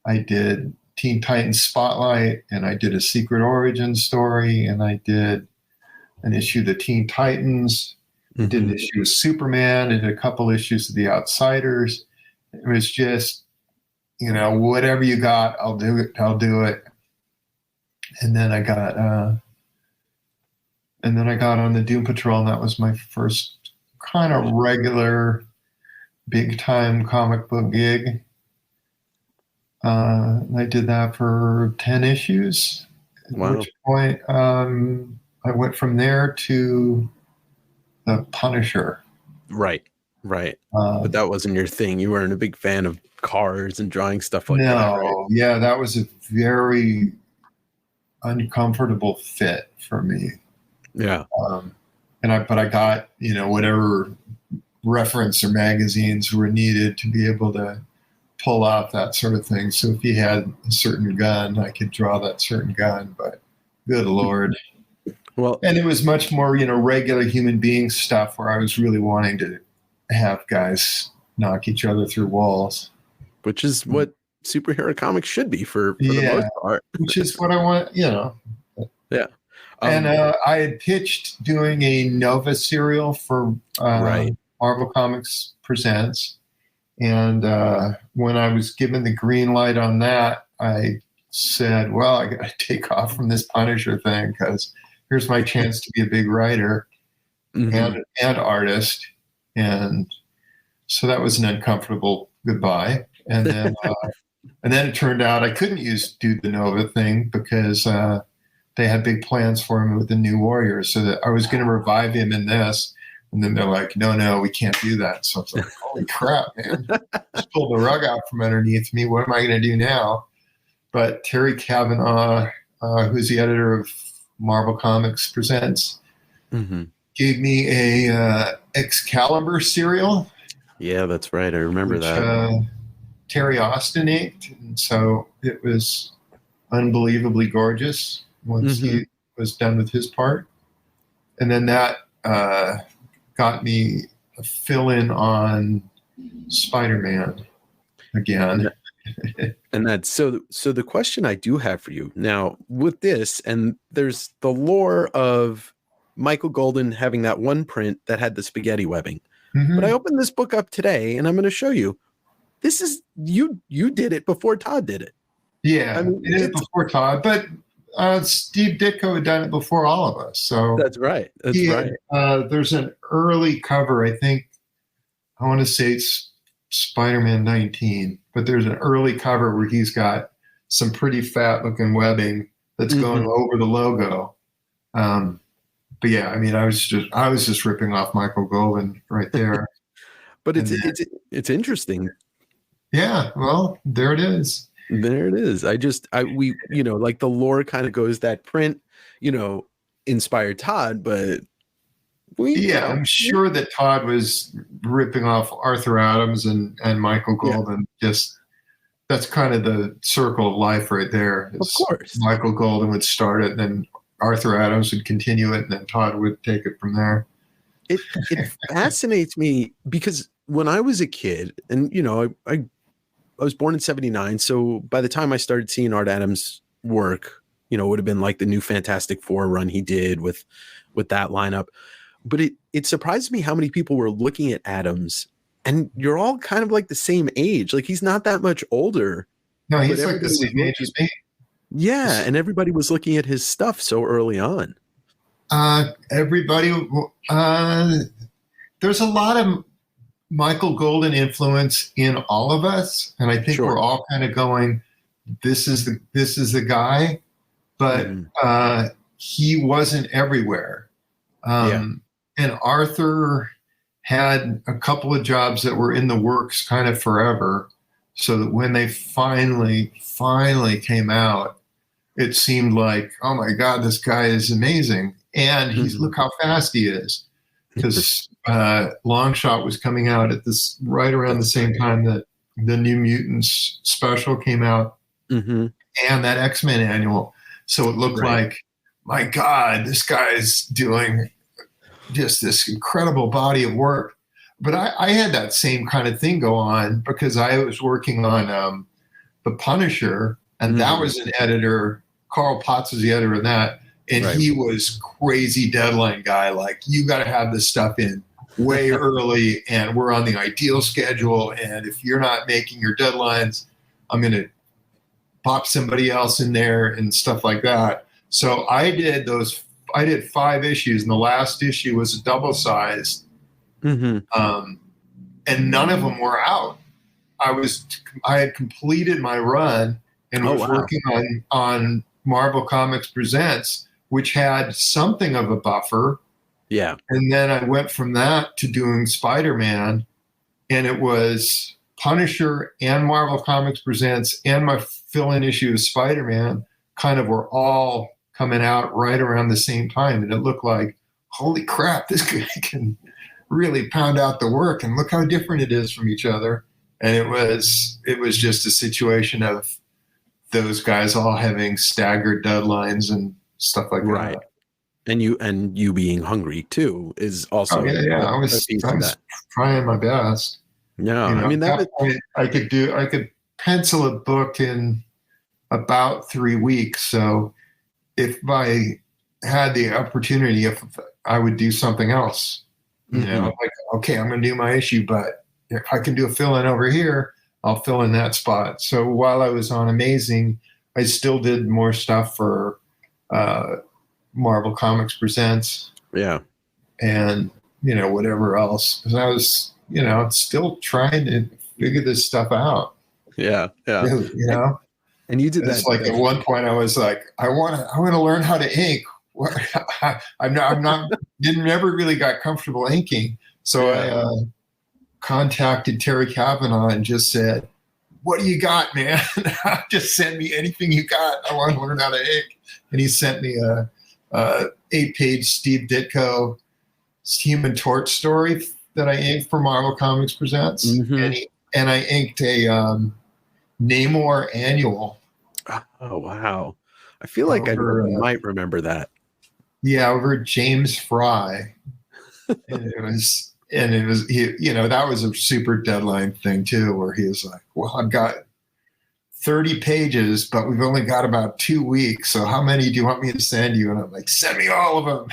I did Teen Titans Spotlight, and I did a Secret Origin story, and I did an issue of the Teen Titans. I did an Mhm. issue of Superman. I did a couple issues of The Outsiders. It was just, whatever you got, I'll do it. I'll do it. And then I got on the Doom Patrol, and that was my first kind of regular, big time comic book gig. I did that for 10 issues, at Wow. which point I went from there to the Punisher. Right. Right. But Um, that wasn't your thing. You weren't a big fan of cars and drawing stuff like that, right? no, yeah, that was a very uncomfortable fit for me. Yeah. But I got, whatever reference or magazines were needed to be able to pull off that sort of thing. So if he had a certain gun, I could draw that certain gun, but good Lord. Well, And it was much more, regular human being stuff where I was really wanting to have guys knock each other through walls. which is what superhero comics should be for the most part. Which is what I want, Yeah. And I had pitched doing a Nova serial for Right. Marvel Comics Presents. And when I was given the green light on that, I said, well, I got to take off from this Punisher thing because here's my chance to be a big writer and artist. And so that was an uncomfortable goodbye. And then it turned out I couldn't do the Nova thing because they had big plans for him with the New Warriors. So that I was going to revive him in this. And then they're like, no, we can't do that. So it's like, holy crap, man. Just pulled the rug out from underneath me. What am I going to do now? But Terry Cavanaugh, who's the editor of Marvel Comics Presents, gave me a Excalibur serial. Yeah, that's right. I remember that. Terry Austin inked. And so it was unbelievably gorgeous once he was done with his part. And then that got me a fill-in on Spider-Man again. And that's so the question I do have for you now with this, and there's the lore of Michael Golden having that one print that had the spaghetti webbing. But I opened this book up today and I'm going to show you, this is, you did it before Todd did it. Yeah, I mean, he did it before Todd, but Steve Ditko had done it before all of us. So that's right. There's an early cover, I think, I want to say it's Spider-Man 19, but there's an early cover where he's got some pretty fat looking webbing that's going over the logo. But yeah, I mean, I was just ripping off Michael Golden right there. But it's interesting. Yeah, well, there it is. There it is. We like the lore kind of goes that print, inspired Todd, but I'm sure that Todd was ripping off Arthur Adams and Michael Golden. Just that's kind of the circle of life right there. Of course, Michael Golden would start it, and then Arthur Adams would continue it, and then Todd would take it from there. It fascinates me because when I was a kid, and I was born in '79, so by the time I started seeing Art Adams' work, it would have been like the new Fantastic Four run he did with that lineup. But it surprised me how many people were looking at Adams, and you're all kind of like the same age. Like he's not that much older. No, he's like the same age as me. Yeah, and everybody was looking at his stuff so early on. There's a lot of Michael Golden influence in all of us, and I think we're all kind of going, this is the guy, but he wasn't everywhere. And Arthur had a couple of jobs that were in the works kind of forever, so that when they finally came out, it seemed like, oh my God, this guy is amazing. And look how fast he is. Because Longshot was coming out at this right around the same time that the New Mutants special came out and that X-Men annual. So it looked like, my God, this guy's doing just this incredible body of work. But I had that same kind of thing go on because I was working on The Punisher, and that was an editor. Carl Potts was the editor of that. And he was crazy deadline guy. Like, you got to have this stuff in way early, and we're on the ideal schedule. And if you're not making your deadlines, I'm going to pop somebody else in there and stuff like that. So I did 5 issues, and the last issue was a double-sized. And none of them were out. I had completed my run and was working on Marvel Comics Presents, which had something of a buffer. Yeah. And then I went from that to doing Spider-Man, and it was Punisher and Marvel Comics Presents and my fill-in issue of Spider-Man kind of were all coming out right around the same time. And it looked like, holy crap, this guy can really pound out the work, and look how different it is from each other. And it was just a situation of those guys all having staggered deadlines and stuff like Right. that. And you being hungry too is Oh also yeah. a piece I of was that. trying my best. No, You I know, mean at that point I could pencil a book in about 3 weeks. So if I had the opportunity, if I would do something else, you know, mhm. like, okay, I'm going to do my issue, but if I can do a fill in over here, I'll fill in that spot. So while I was on Amazing, I still did more stuff for uh, Marvel Comics Presents Yeah. and, you know, whatever else. Because I was, you know, still trying to figure this stuff out. Yeah. Yeah. Really, you And, know? and you did It's that like at one point I was like, I want to learn how to ink. I'm not, didn't never really got comfortable inking. So yeah. I contacted Terry Kavanaugh and just said, what do you got, man? Just send me anything you got. I want to learn how to ink. And he sent me a 8-page Steve Ditko Human Torch story that I inked for Marvel Comics Presents. Hmm. And I inked a Namor annual. Oh wow. I feel like I Over might remember that. yeah, over James Fry. And it was he, you know, that was a super deadline thing too, where he was like, well, I've got 30 pages, but we've only got about 2 weeks. So how many do you want me to send you? And I'm like, send me all of them.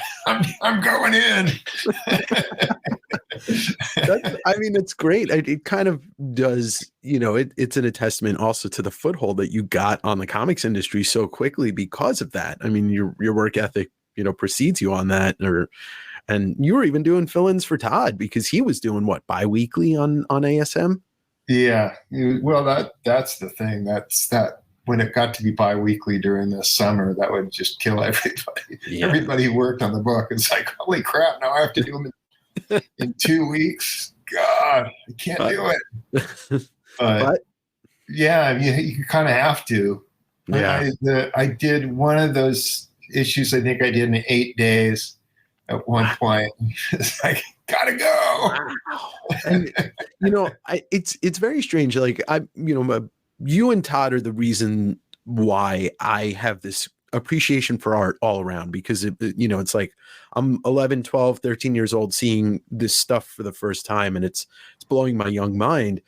I'm going in. I mean, it's great. It kind of does, you know, it's an testament also to the foothold that you got on the comics industry so quickly because of that. I mean, your work ethic, you know, precedes you on that. And you were even doing fill-ins for Todd because he was doing what, bi-weekly on ASM? Yeah. Well, that's the thing. That's that when it got to be bi-weekly during the summer, that would just kill everybody. Yeah. Everybody who worked on the book. It's like, holy crap, now I have to do them in 2 weeks. God, I can't do it. But yeah, I mean, you kind of have to. Yeah. I did one of those issues. I think I did in 8 days at one point. It's like, gotta go. Wow. And you know, it's very strange. Like you and Todd are the reason why I have this appreciation for art all around because you know, it's like I'm 11, 12, 13 years old seeing this stuff for the first time and it's blowing my young mind.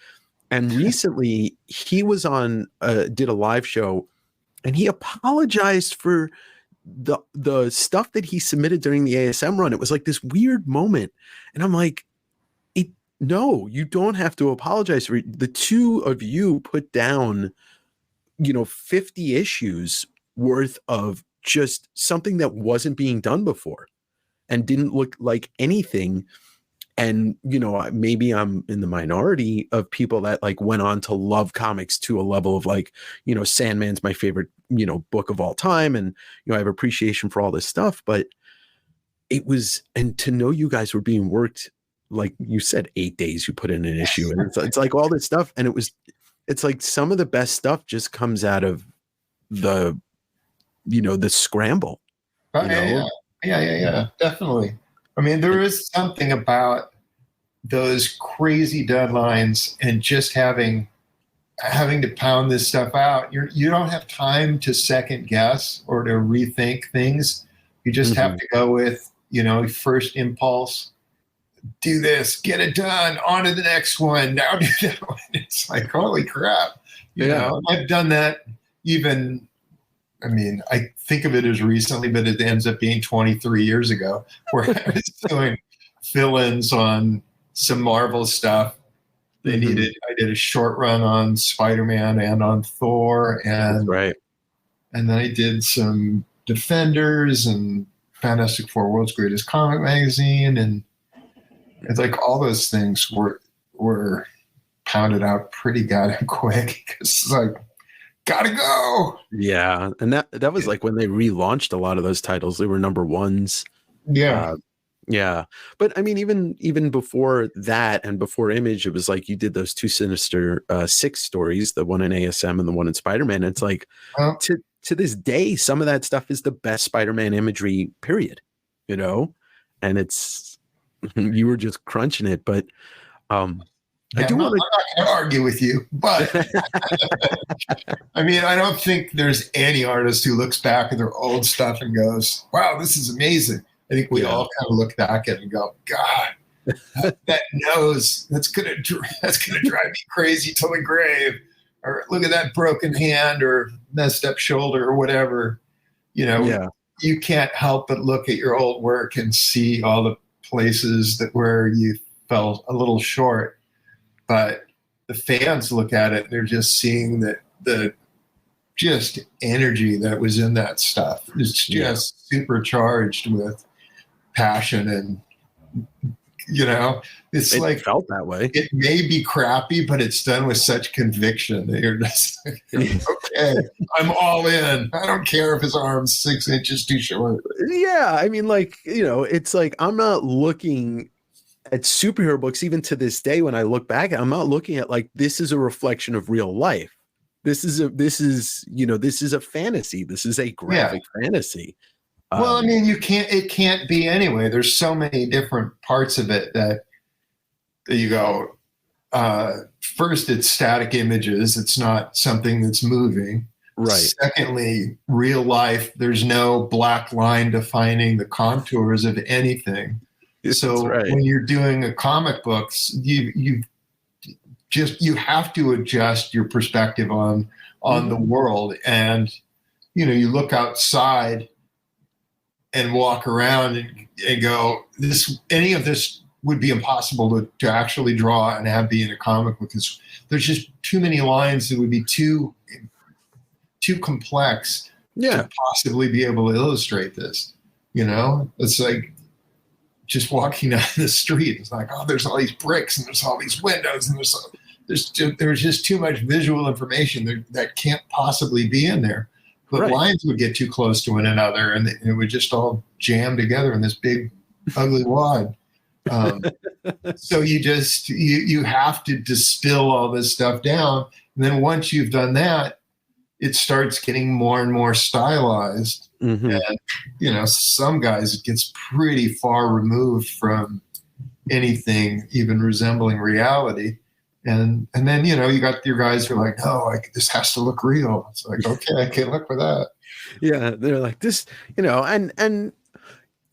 And recently he was on did a live show and he apologized for the stuff that he submitted during the ASM run. It was like this weird moment. And I'm like, no, you don't have to apologize for it. The two of you put down, you know, 50 issues worth of just something that wasn't being done before and didn't look like anything. And, you know, maybe I'm in the minority of people that like went on to love comics to a level of like, you know, Sandman's my favorite, you know, book of all time. And, you know, I have appreciation for all this stuff, but it was, and to know you guys were being worked, like you said, 8 days you put in an issue and it's like all this stuff. And it's like some of the best stuff just comes out of the, you know, the scramble, you know? Yeah, definitely. I mean, there is something about those crazy deadlines and just having to pound this stuff out. You don't have time to second guess or to rethink things. You just have to go with, you know, first impulse. Do this, get it done, on to the next one. Now do that one. It's like, holy crap. You know, I've done that even, I mean, I think of it as recently, but it ends up being 23 years ago where I was doing fill-ins on some Marvel stuff. I did a short run on Spider-Man and on Thor. And, and then I did some Defenders and Fantastic Four World's Greatest Comic Magazine. And it's like all those things were pounded out pretty goddamn quick because it's like, gotta go. Yeah. And that was like when they relaunched a lot of those titles, they were number ones. Yeah. Yeah. But I mean, even before that and before Image, it was like you did those two Sinister Six stories, the one in ASM and the one in Spider-Man. It's like to this day, some of that stuff is the best Spider-Man imagery, period. You know? And it's you were just crunching it. But I Yeah, do want I'm not going to argue with you, but I mean, I don't think there's any artist who looks back at their old stuff and goes, wow, this is amazing. I think we all kind of look back at it and go, God, that nose, that's gonna drive me crazy till the grave. Or look at that broken hand or messed up shoulder or whatever. yeah. You can't help but look at your old work and see all the places where you fell a little short. But the fans look at it, they're just seeing that the just energy that was in that stuff. It's just supercharged with passion, and it's It like felt that way. it may be crappy, but it's done with such conviction that you're just like, okay, I'm all in. I don't care if his arm's 6 inches too short. Yeah, I mean, like, it's like I'm not looking at superhero books even to this day. When I look back, I'm not looking at like this is a reflection of real life. This is a fantasy. This is a graphic fantasy. Well, I mean, it can't be anyway. There's so many different parts of it that you go, first, it's static images. It's not something that's moving. Right. Secondly, real life, there's no black line defining the contours of anything. So when you're doing a comic books, you have to adjust your perspective on the world. And, you look outside and walk around and go, any of this would be impossible to actually draw and have be in a comic book, because there's just too many lines that would be too complex to possibly be able to illustrate this. It's like just walking down the street. It's like, oh, there's all these bricks and there's all these windows and there's just too much visual information that can't possibly be in there. But lines would get too close to one another, and it would just all jam together in this big, ugly wad. So you have to distill all this stuff down. And then once you've done that, it starts getting more and more stylized. Mm-hmm. And, some guys, it gets pretty far removed from anything even resembling reality. And then, you got your guys who are like, no, this has to look real. It's like, okay, I can't look for that. Yeah. They're like this, and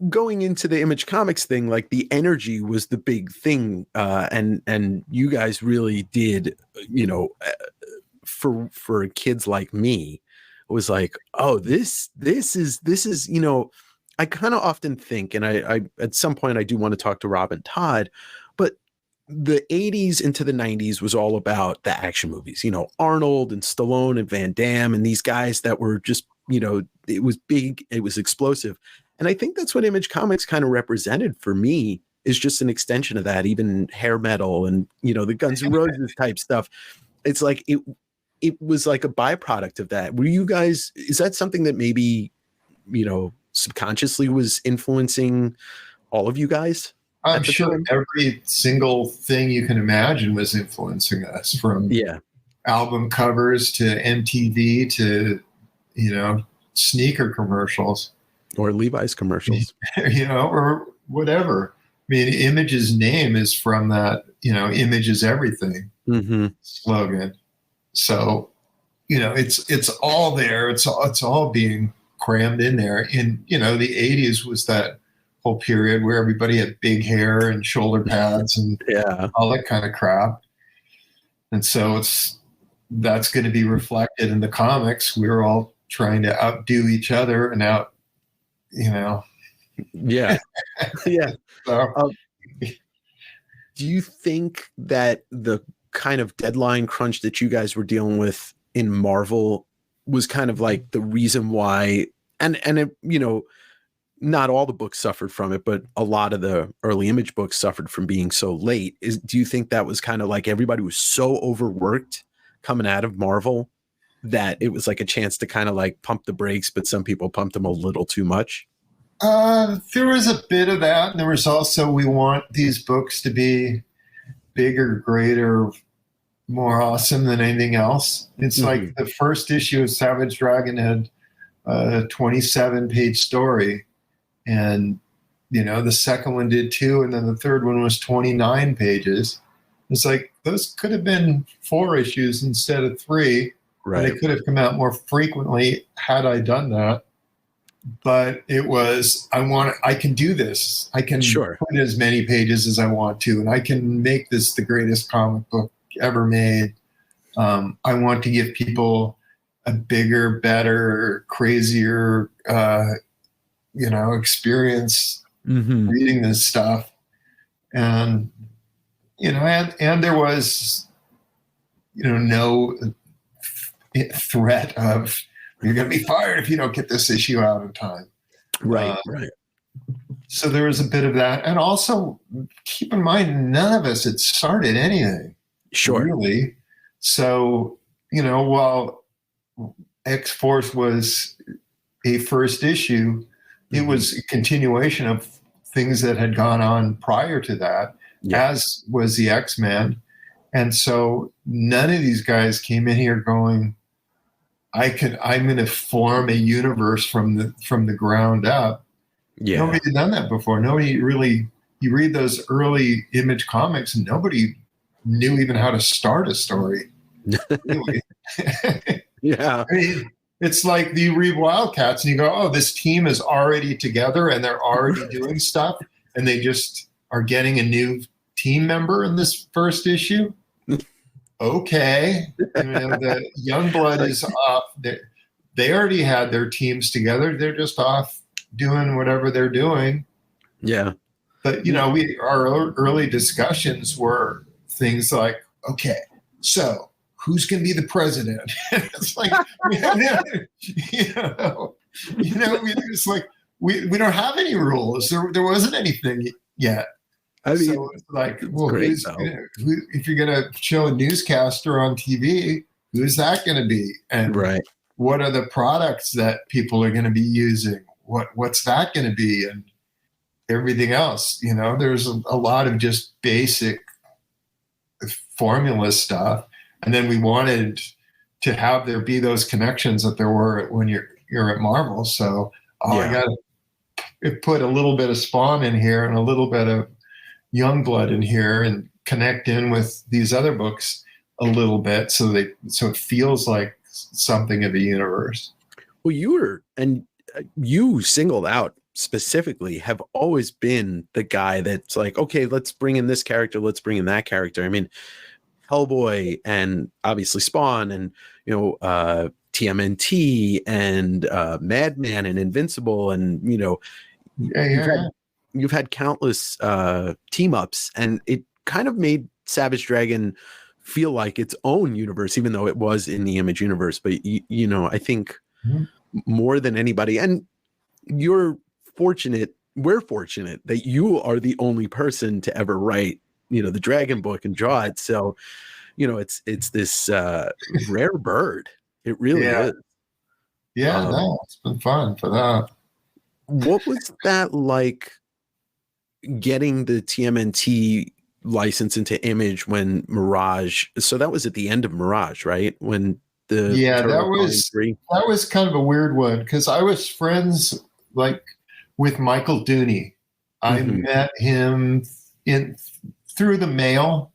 going into the Image Comics thing, like the energy was the big thing. And you guys really did, for kids like me, it was like, oh, this is, I kind of often think, and I at some point I do want to talk to Rob and Todd, but the 80s into the 90s was all about the action movies, Arnold and Stallone and Van Damme and these guys that were just, it was big, it was explosive. And I think that's what Image Comics kind of represented for me, is just an extension of that, even hair metal and, the Guns N' Roses type stuff. It's like, it was like a byproduct of that. Were you guys, is that something that maybe, subconsciously was influencing all of you guys? I'm sure every single thing you can imagine was influencing us, from album covers to MTV to, sneaker commercials. Or Levi's commercials. Or whatever. I mean, Image's name is from that, Image is everything slogan. So, it's all there. It's all being crammed in there. In, the 80s was that whole period where everybody had big hair and shoulder pads and all that kind of crap. And so that's going to be reflected in the comics. We're all trying to outdo each other and Yeah. So, do you think that the kind of deadline crunch that you guys were dealing with in Marvel was kind of like the reason why, and it, not all the books suffered from it, but a lot of the early Image books suffered from being so late. Do you think that was kind of like everybody was so overworked coming out of Marvel that it was like a chance to kind of like pump the brakes, but some people pumped them a little too much? There was a bit of that. And there was also, we want these books to be bigger, greater, more awesome than anything else. It's like the first issue of Savage Dragon had a 27-page story. And, the second one did too. And then the third one was 29 pages. It's like those could have been 4 issues instead of 3, and they could have come out more frequently had I done that. But it was, I can do this. I can put as many pages as I want to, and I can make this the greatest comic book ever made. I want to give people a bigger, better, crazier, experience reading this stuff. And, and there was, no threat of, you're going to be fired if you don't get this issue out in time. Right. So there was a bit of that. And also keep in mind, none of us had started anything. Sure. Really. So, while X-Force was a first issue, it was a continuation of things that had gone on prior to that, as was the X-Men. And so none of these guys came in here going, I'm going to form a universe from the ground up. Yeah. Nobody had done that before. Nobody really, you read those early Image comics and nobody knew even how to start a story. Really. Yeah. I mean, it's like you read Wildcats and you go, oh, this team is already together and they're already doing stuff and they just are getting a new team member in this first issue. Okay. The young blood is off. They already had their teams together. They're just off doing whatever they're doing. Yeah. But, our early discussions were things like, okay, so who's going to be the president? It's like, it's like, we don't have any rules. There wasn't anything yet. I mean, so it's like, well, if you're going to show a newscaster on TV, who's that going to be? And what are the products that people are going to be using? What's that going to be? And everything else, there's a lot of just basic formula stuff. And then we wanted to have there be those connections that there were when you're at Marvel. So I got to put a little bit of Spawn in here and a little bit of Youngblood in here and connect in with these other books a little bit so it feels like something of a universe. Well, you singled out specifically have always been the guy that's like, okay, let's bring in this character, let's bring in that character. I mean, Hellboy and obviously Spawn and TMNT and Madman and Invincible and you've had countless team ups, and it kind of made Savage Dragon feel like its own universe, even though it was in the Image universe. But I think more than anybody, and we're fortunate that you are the only person to ever write the Dragon book and draw it. So it's this rare bird. It really is. It's been fun for that. What was that like, getting the TMNT license into Image when Mirage? So that was at the end of Mirage, right? When that was kind of a weird one, because I was friends with Michael Dooney. I met him through the mail.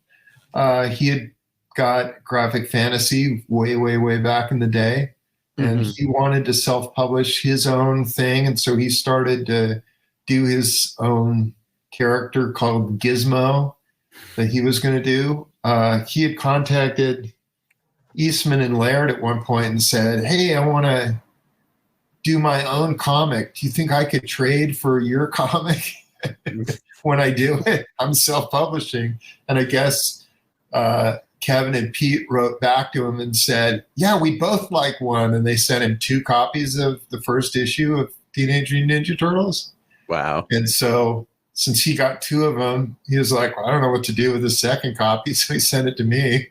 He had got Graphic Fantasy way back in the day, and he wanted to self-publish his own thing, and so he started to do his own character called Gizmo that he was going to do. He had contacted Eastman and Laird at one point and said, hey, I want to do my own comic. Do you think I could trade for your comic when I do it? I'm self-publishing. And I guess Kevin and Pete wrote back to him and said, yeah, we both like one. And they sent him 2 copies of the first issue of Teenage Mutant Ninja Turtles. Wow. And so since he got 2 of them, he was like, well, I don't know what to do with the second copy. So he sent it to me.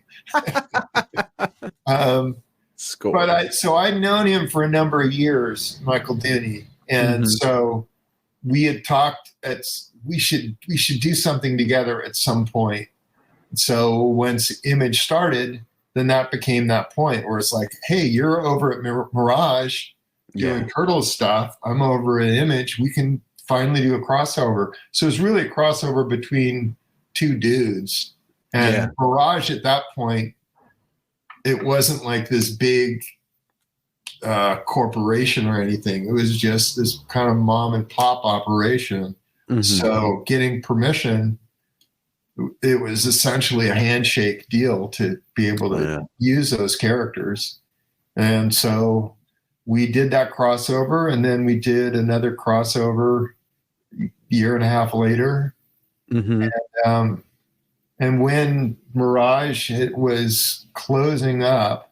But I'd known him for a number of years, Michael Dooney. And so we had talked we should do something together at some point. So once Image started, then that became that point where it's like, hey, you're over at Mirage doing Turtle stuff. I'm over at Image. We can finally do a crossover. So it's really a crossover between 2 dudes. Yeah. And Mirage at that point, it wasn't like this big corporation or anything. It was just this kind of mom and pop operation. Mm-hmm. So getting permission, it was essentially a handshake deal to be able to use those characters. And so we did that crossover, and then we did another crossover a year and a half later. Mm-hmm. And when Mirage was closing up,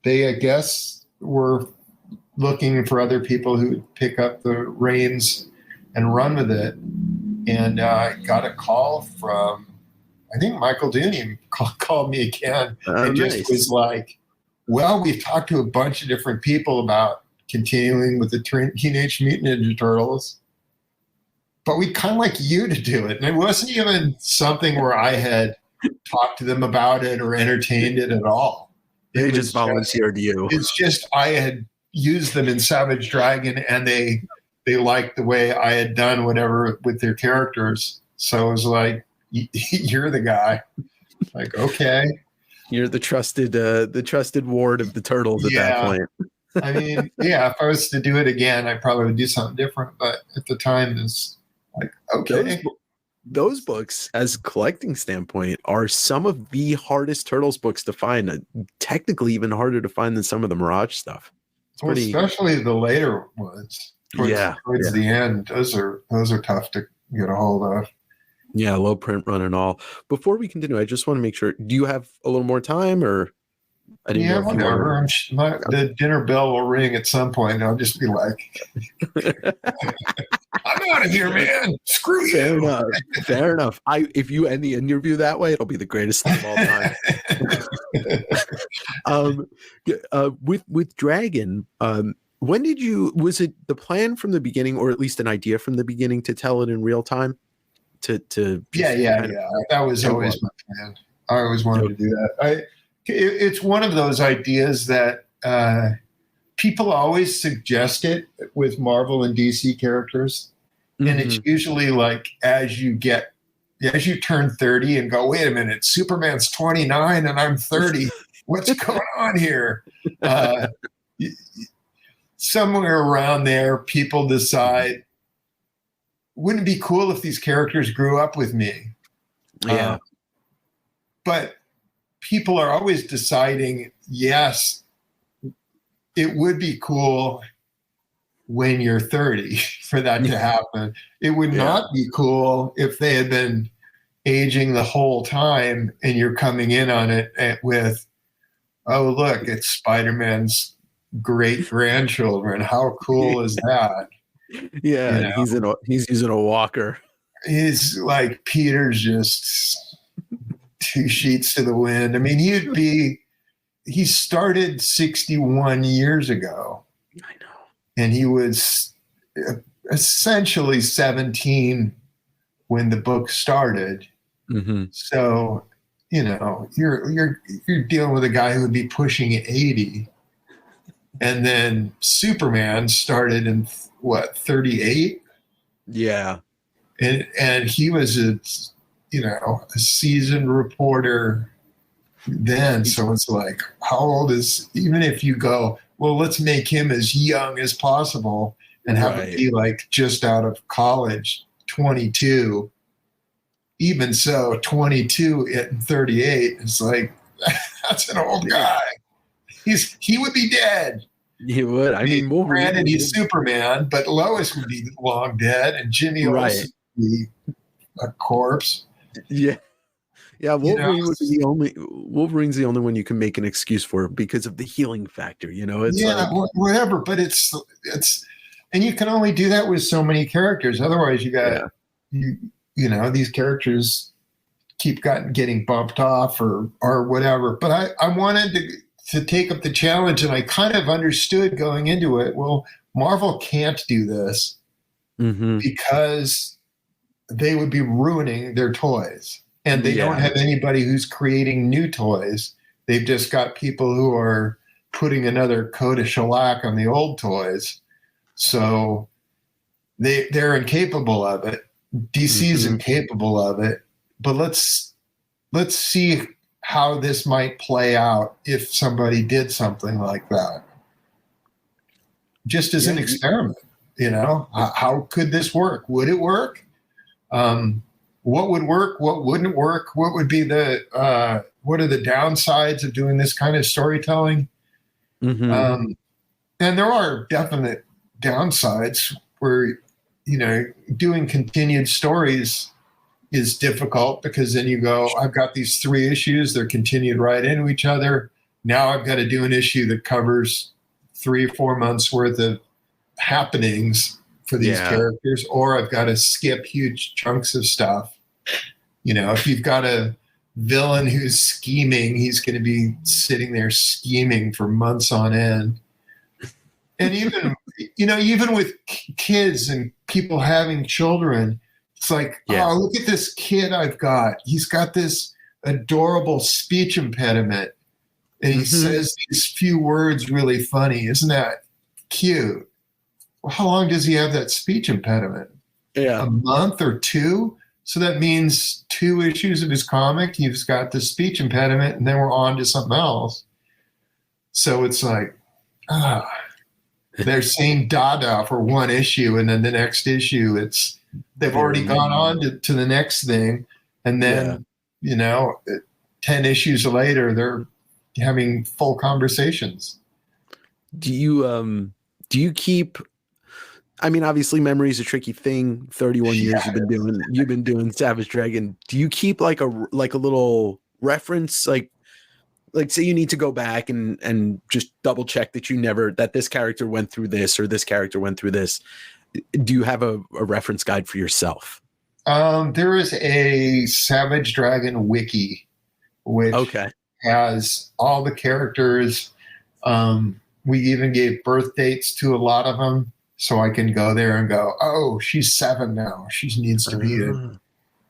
they, I guess, were looking for other people who would pick up the reins and run with it. And I got a call from, I think Michael Dooney called me again and just was like, well, we've talked to a bunch of different people about continuing with the Teenage Mutant Ninja Turtles, but we'd kind of like you to do it. And it wasn't even something where I had talked to them about it or entertained it at all. They just volunteered you. It's just I had used them in Savage Dragon, and they liked the way I had done whatever with their characters. So it was like, you're the guy. Like, okay. You're the trusted ward of the Turtles at that point. I mean, yeah, if I was to do it again, I probably would do something different. But at the time, it's like, okay. Those books, as a collecting standpoint, are some of the hardest Turtles books to find. Technically, even harder to find than some of the Mirage stuff. Especially the later ones. Towards the end, those are tough to get a hold of. Yeah, low print run and all. Before we continue, I just want to make sure. Do you have a little more time, or? Yeah, whatever. The dinner bell will ring at some point, and I'll just be like, "I'm out of here, man. Screw you." Fair enough. If you end the interview that way, it'll be the greatest thing of all time. With Dragon, when did you? Was it the plan from the beginning, or at least an idea from the beginning, to tell it in real time? Yeah. That was always my plan. I always wanted to do that. It's one of those ideas that people always suggest it with Marvel and DC characters. Mm-hmm. And it's usually like as you turn 30 and go, wait a minute, Superman's 29 and I'm 30. What's going on here? Somewhere around there, people decide, wouldn't it be cool if these characters grew up with me? Yeah. But people are always deciding, yes, it would be cool when you're 30 for that to happen. It would not be cool if they had been aging the whole time and you're coming in on it with, oh, look, it's Spider-Man's great grandchildren. How cool is that? Yeah, he's using a walker. He's like, Peter's just 2 sheets to the wind. I mean, he started 61 years ago. I know. And he was essentially 17 when the book started. Mm-hmm. So, you're dealing with a guy who would be pushing 80. And then Superman started in 38? Yeah. And he was a seasoned reporter then. So it's like, how old is, even if you go, well, let's make him as young as possible and have it be like just out of college, 22. Even so, 22 and 38, it's like, that's an old guy. He would be dead. He would. I mean, granted, he's Superman, but Lois would be long dead, and Jimmy Olsen would be a corpse. Yeah. Yeah, Wolverine's the only one you can make an excuse for because of the healing factor, It's whatever, but it's and you can only do that with so many characters. Otherwise you got these characters keep getting bumped off or whatever. But I wanted to take up the challenge, and I kind of understood going into it, well, Marvel can't do this because they would be ruining their toys. And they don't have anybody who's creating new toys. They've just got people who are putting another coat of shellac on the old toys. So they're incapable of it. DC's incapable of it. But let's let's see how this might play out if somebody did something like that. Just as an experiment, how could this work? Would it work? What would work? What wouldn't work? What would be what are the downsides of doing this kind of storytelling? Mm-hmm. And there are definite downsides where, doing continued stories is difficult, because then you go, I've got these 3 issues, they're continued right into each other. Now I've got to do an issue that covers 3 or 4 months worth of happenings for these characters, or I've got to skip huge chunks of stuff. If you've got a villain who's scheming, he's going to be sitting there scheming for months on end. And even with kids and people having children, it's like, oh, look at this kid I've got. He's got this adorable speech impediment, and he says these few words really funny. Isn't that cute? Well, how long does he have that speech impediment? A month or 2? So that means 2 issues of his comic, he's got the speech impediment, and then we're on to something else. So it's like, they're saying Dada for 1 issue, and then the next issue, they've already gone on to the next thing. And then, 10 issues later, they're having full conversations. Do you keep, I mean, obviously memory is a tricky thing. 31 years you've been doing Savage Dragon. Do you keep like a little reference, like say you need to go back and just double check that this character went through this, or this character went through this? Do you have a reference guide for yourself? There is a Savage Dragon wiki, which has all the characters. We even gave birth dates to a lot of them, so I can go there and go, oh, she's 7 now. She needs to be in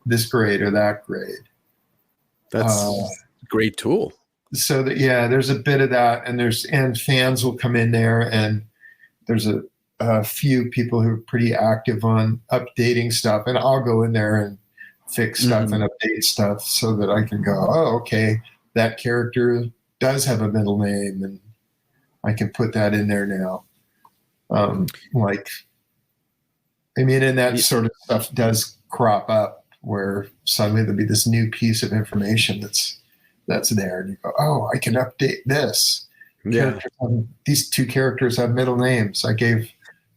this grade or that grade. That's a great tool. So that, there's a bit of that, and fans will come in there, and there's a few people who are pretty active on updating stuff, and I'll go in there and fix stuff and update stuff so that I can go, oh, okay, that character does have a middle name, and I can put that in there now. And that sort of stuff does crop up where suddenly there'll be this new piece of information that's there, and you go, oh, I can update this. These 2 characters have middle names. I gave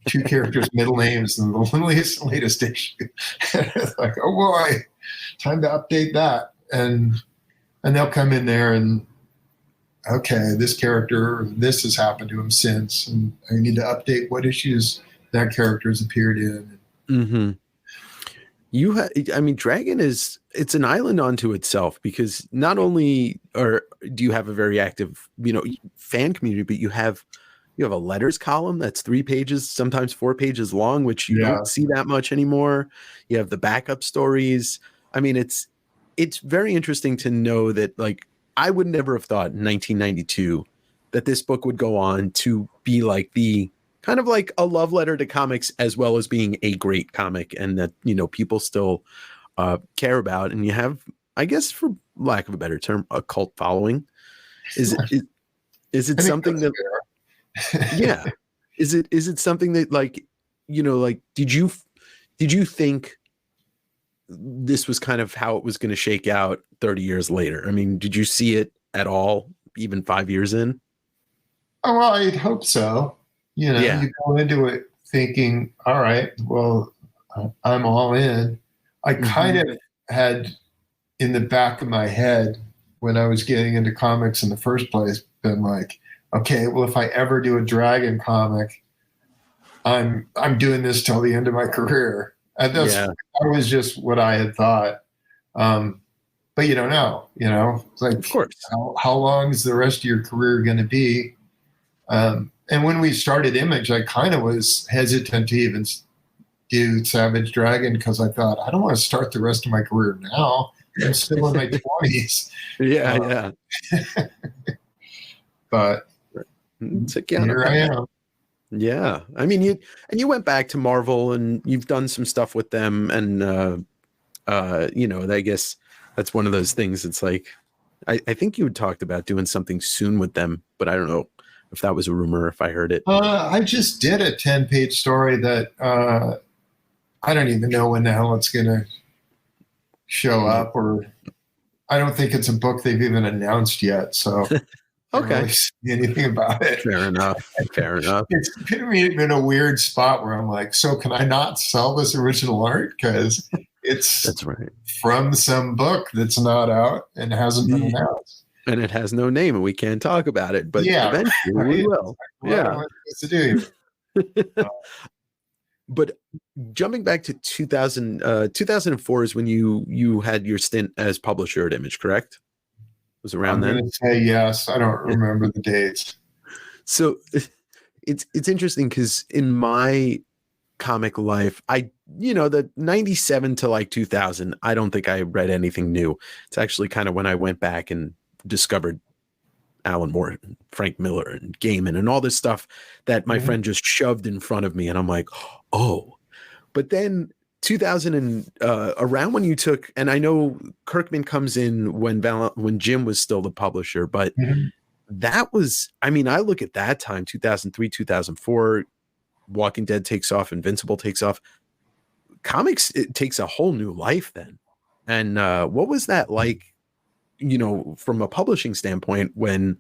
2 characters middle names in the latest issue. It's like, oh boy, time to update that. And they'll come in there and, okay, this character, this has happened to him since, and I need to update what issues that character has appeared in. Mm-hmm. Dragon it's an island unto itself, because not only do you have a very active, fan community, but you have a letters column that's 3 pages, sometimes 4 pages long, which you don't see that much anymore. You have the backup stories. I mean, it's very interesting to know that, like, I would never have thought in 1992 that this book would go on to be like the kind of like a love letter to comics, as well as being a great comic, and that, people still care about. And you have, I guess, for lack of a better term, a cult following. Is it something that, is it something that, like, did you think this was kind of how it was going to shake out 30 years later? I mean, did you see it at all, even 5 years in? Oh, well, I'd hope so. You go into it thinking, all right, well, I'm all in. I kind of had in the back of my head, when I was getting into comics in the first place, been like, okay, well, if I ever do a Dragon comic, I'm doing this till the end of my career. And that was just what I had thought. But you don't know, it's like, of course, how long is the rest of your career going to be? And when we started Image, I kind of was hesitant to even do Savage Dragon, because I thought, I don't want to start the rest of my career now. I'm still in my 20s. But here I am. Yeah. I mean, you went back to Marvel, and you've done some stuff with them, and I guess That's one of those things. It's like, I think you had talked about doing something soon with them, but I don't know if that was a rumor, if I heard it. I just did a 10-page story that I don't even know when the hell it's going to show up, or I don't think it's a book they've even announced yet. So I don't really see anything about it. Fair enough. It's put me in a weird spot where I'm like, so can I not sell this original art? Because that's right, from some book that's not out and hasn't been announced. And it has no name and we can't talk about it, but eventually we will. What am I supposed to do? But jumping back to 2004 is when you had your stint as publisher at Image, correct? It was around then? I'm going to say yes. I don't remember the dates. So it's interesting because in my comic life, the 97 to like 2000, I don't think I read anything new. It's actually kind of when I went back and discovered Alan Moore and Frank Miller and Gaiman and all this stuff that my friend just shoved in front of me. And I'm like, oh, but then 2000 and around when you took, and I know Kirkman comes in when Jim was still the publisher, but that was, I look at that time, 2003, 2004, Walking Dead takes off, Invincible takes off. Comics, it takes a whole new life then. And what was that like, from a publishing standpoint when,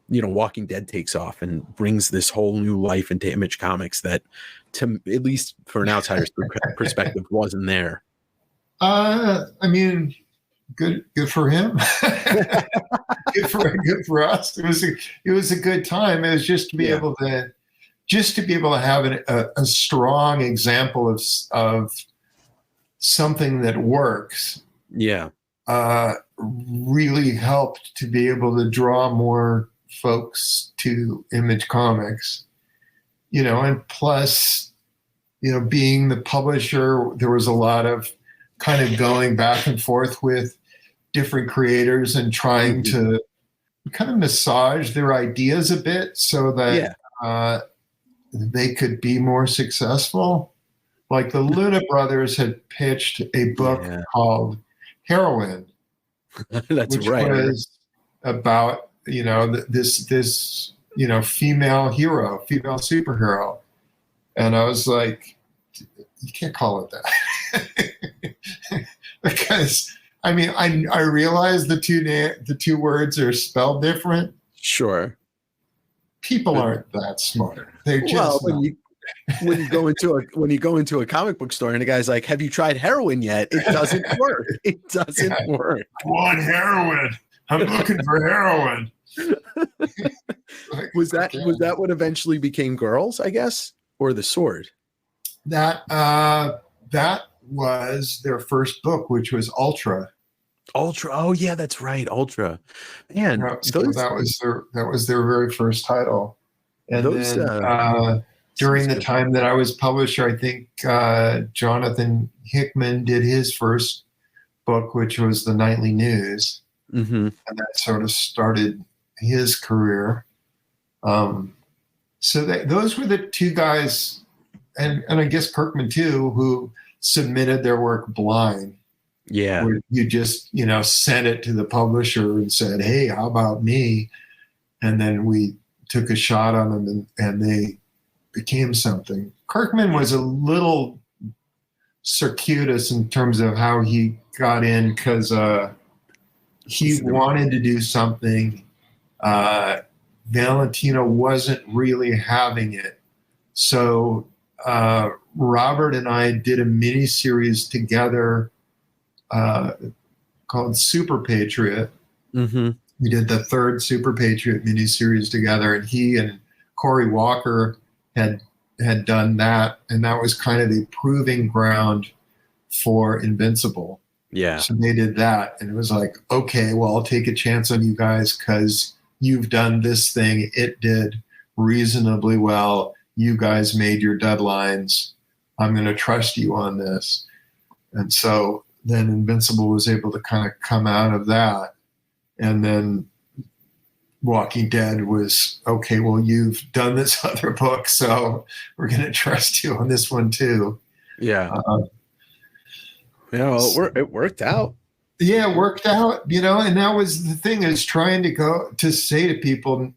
Walking Dead takes off and brings this whole new life into Image Comics that, to at least for an outsider's perspective, wasn't there? Good for him. good for us. It was a good time. It was just to be able to have a strong example of something that works. Yeah. Really helped to be able to draw more folks to Image Comics, and plus, being the publisher, there was a lot of kind of going back and forth with different creators and trying to kind of massage their ideas a bit so that they could be more successful. Like the Luna brothers had pitched a book called Heroine. That's which right. Was about this female superhero, and I was like, you can't call it that because I realize the two words are spelled different. Sure, people aren't that smart. They're just when you go into a comic book store and the guy's like, have you tried heroin yet? It doesn't work. It doesn't work. I want heroin. I'm looking for heroin. Was that what eventually became Girls, I guess, or The Sword? That was their first book, which was Ultra. Oh yeah, that's right, Ultra. Man, that was their very first title. And then during the time that I was publisher, I think Jonathan Hickman did his first book, which was The Nightly News. And that sort of started his career. So those were the two guys, and I guess Kirkman too, who submitted their work blind. Yeah. Where you just, sent it to the publisher and said, hey, how about me? And then we took a shot on them and they became something. Kirkman was a little circuitous in terms of how he got in because he wanted to do something. Valentino wasn't really having it. So Robert and I did a mini series together called Super Patriot. We did the third Super Patriot mini series together, and he and Corey Walker had done that, and that was kind of the proving ground for Invincible. Yeah. So they did that, and it was like, okay, well, I'll take a chance on you guys because you've done this thing. It did reasonably well. You guys made your deadlines. I'm going to trust you on this. And so then Invincible was able to kind of come out of that. And then Walking Dead was, okay, well, you've done this other book, so we're going to trust you on this one too. Yeah. It worked out. Yeah, it worked out, and that was the thing, is trying to say to people,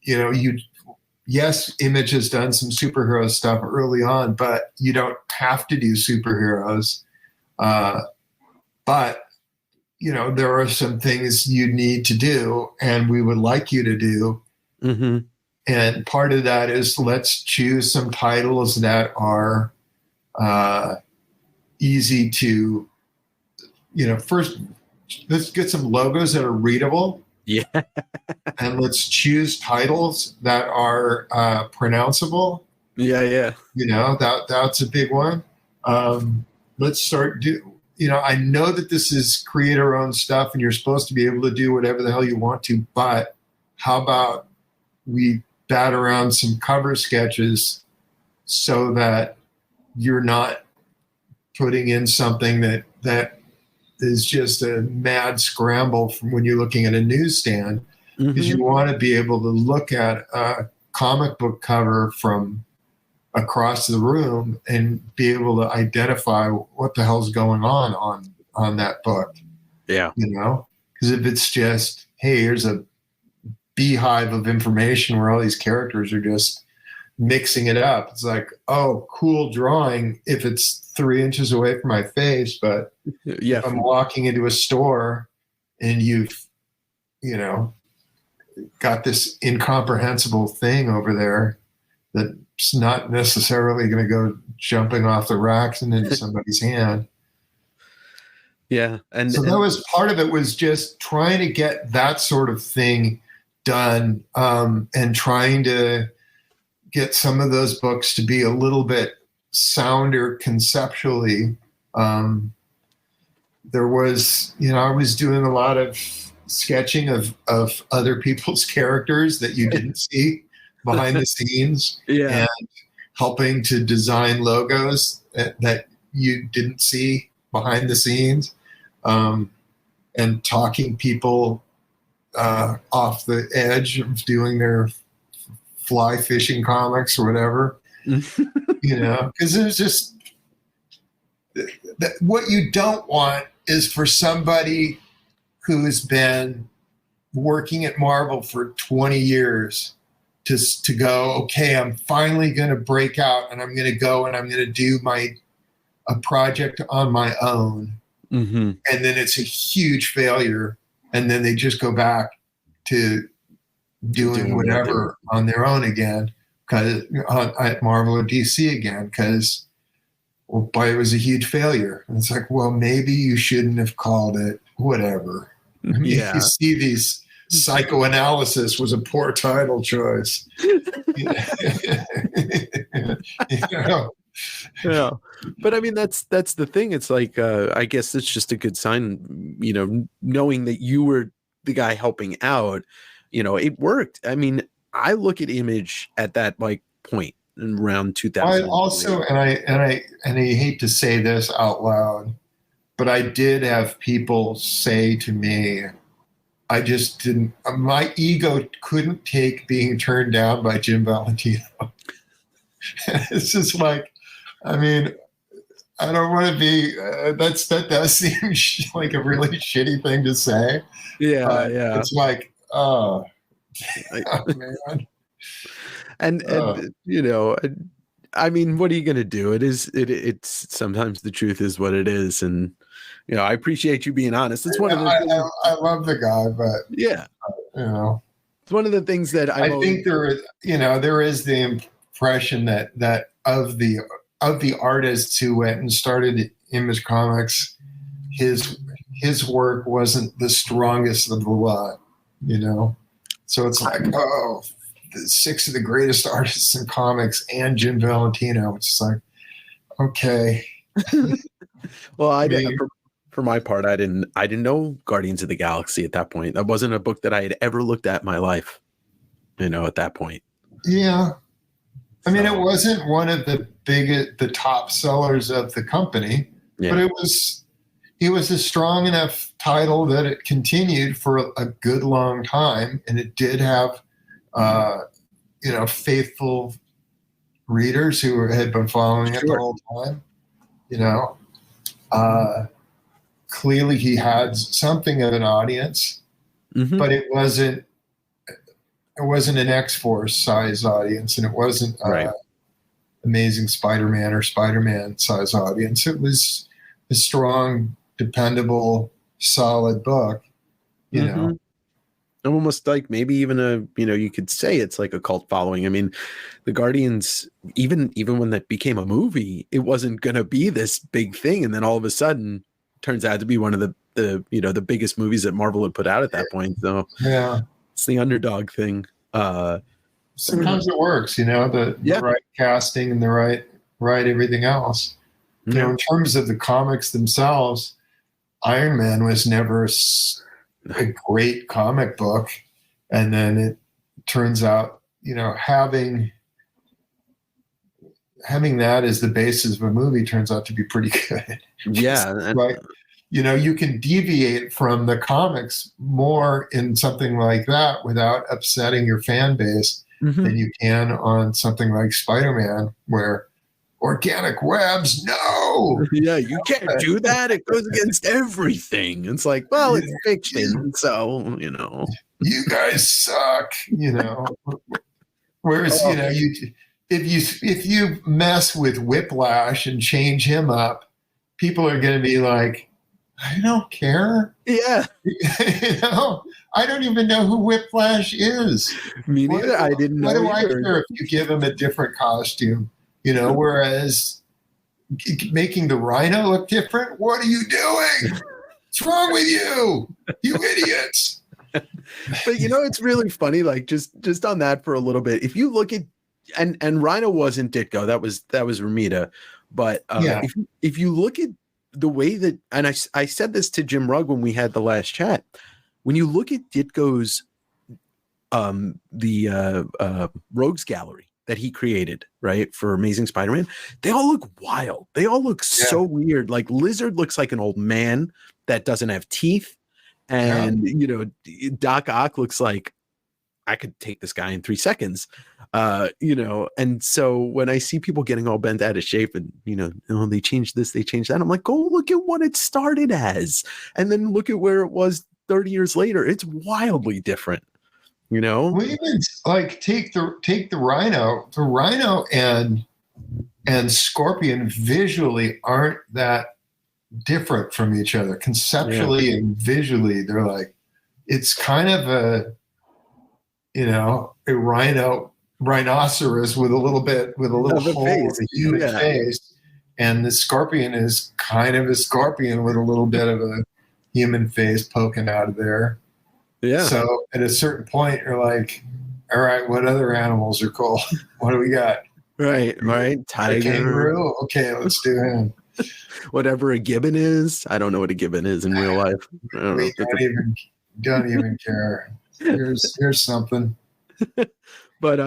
yes, Image has done some superhero stuff early on, but you don't have to do superheroes. But, there are some things you need to do and we would like you to do. Mm-hmm. And part of that is, let's choose some titles that are easy to, first, let's get some logos that are readable. Yeah. And let's choose titles that are pronounceable. Yeah. That's a big one. Let's start I know that this is creator-owned stuff and you're supposed to be able to do whatever the hell you want to, but how about we bat around some cover sketches so that you're not putting in something that is just a mad scramble from when you're looking at a newsstand, because you want to be able to look at a comic book cover from across the room and be able to identify what the hell's going on that book. Yeah. Because if it's just, hey, here's a beehive of information where all these characters are just mixing it up, it's like, oh, cool drawing if it's 3 inches away from my face, but if I'm walking into a store and you've got this incomprehensible thing over there that's not necessarily going to go jumping off the racks and into somebody's hand. Yeah. And so that was part of it, was just trying to get that sort of thing done, and trying to get some of those books to be a little bit sounder conceptually. There was, I was doing a lot of sketching of other people's characters that you didn't see behind the scenes, and helping to design logos that you didn't see behind the scenes, and talking people off the edge of doing their fly fishing comics or whatever, because there's just what you don't want is for somebody who's been working at Marvel for 20 years to go, okay, I'm finally going to break out and I'm going to go and I'm going to do a project on my own. Mm-hmm. And then it's a huge failure. And then they just go back to doing whatever on their own again, because at Marvel or DC again, because, well, boy, it was a huge failure. And it's like, well, maybe you shouldn't have called it whatever. I mean, you see these psychoanalysis was a poor title choice. Yeah, but I mean, that's the thing. It's like, I guess it's just a good sign, knowing that you were the guy helping out. It worked. I mean, I look at Image at that point in around 2000. I also, and I hate to say this out loud, but I did have people say to me, I just didn't, my ego couldn't take being turned down by Jim Valentino. It's just like, I mean, I don't want to be, that does seem like a really shitty thing to say. Yeah. It's like, oh man. And I mean, what are you going to do? It's sometimes the truth is what it is. And, I appreciate you being honest. It's one of the things. I love the guy, but it's one of the things that I think there is the impression that of the artists who went and started Image Comics, his work wasn't the strongest of the lot, So it's like, oh, 6 of the greatest artists in comics and Jim Valentino. It's like, okay. Well, for my part, I didn't know Guardians of the Galaxy at that point. That wasn't a book that I had ever looked at in my life, at that point. Yeah. I mean, it wasn't one of the top sellers of the company, but it was a strong enough title that it continued for a good long time. And it did have, faithful readers who had been following it the whole time, clearly he had something of an audience, Mm-hmm. but it wasn't an X-Force size audience, and it wasn't Right. Amazing Spider-Man or Spider-Man size audience. It was a strong, dependable, solid book, you Mm-hmm. know. Almost like maybe even you could say it's like a cult following. I mean, the Guardians, even when that became a movie, it wasn't going to be this big thing. And then all of a sudden turns out to be one of the biggest movies that Marvel had put out at that point. So Yeah. it's the underdog thing. Sometimes it works, the Yeah. right casting and the right everything else. Yeah. In terms of the comics themselves, Iron Man was never a great comic book, and then it turns out, having that as the basis of a movie turns out to be pretty good. Yeah. Right. You can deviate from the comics more in something like that without upsetting your fan base than you can on something like Spider-Man, where organic webs, no. Yeah, you can't do that. It goes against everything. It's like, well, it's fiction, so you guys suck. Whereas if you mess with Whiplash and change him up, people are going to be like, I don't care. Yeah. I don't even know who Whiplash is. Me neither. I didn't know. What do I care if you give him a different costume? Whereas making the Rhino look different, what are you doing? What's wrong with you? You idiots. But it's really funny, like just on that for a little bit. If you look at and Rhino wasn't Ditko, that was Ramita. But if you look at the way that, and I said this to Jim Rugg when we had the last chat, when you look at Ditko's the Rogues Gallery that he created, right, for Amazing Spider-Man, they all look wild. They all look so weird. Like Lizard looks like an old man that doesn't have teeth. And, Doc Ock looks like I could take this guy in 3 seconds. And so when I see people getting all bent out of shape and, they changed this, they changed that, I'm like, go look at what it started as. And then look at where it was 30 years later. It's wildly different, Well, even like take the Rhino. The Rhino and Scorpion visually aren't that different from each other. Conceptually and visually, they're like, it's kind of a rhinoceros with a little hole of a human face, and the Scorpion is kind of a scorpion with a little bit of a human face poking out of there. Yeah. So at a certain point, you're like, all right, what other animals are cool? What do we got? Right. Tiger. Kangaroo? Okay, let's do him. Whatever a gibbon is. I don't know what a gibbon is in real life. We don't even care. Here's something. But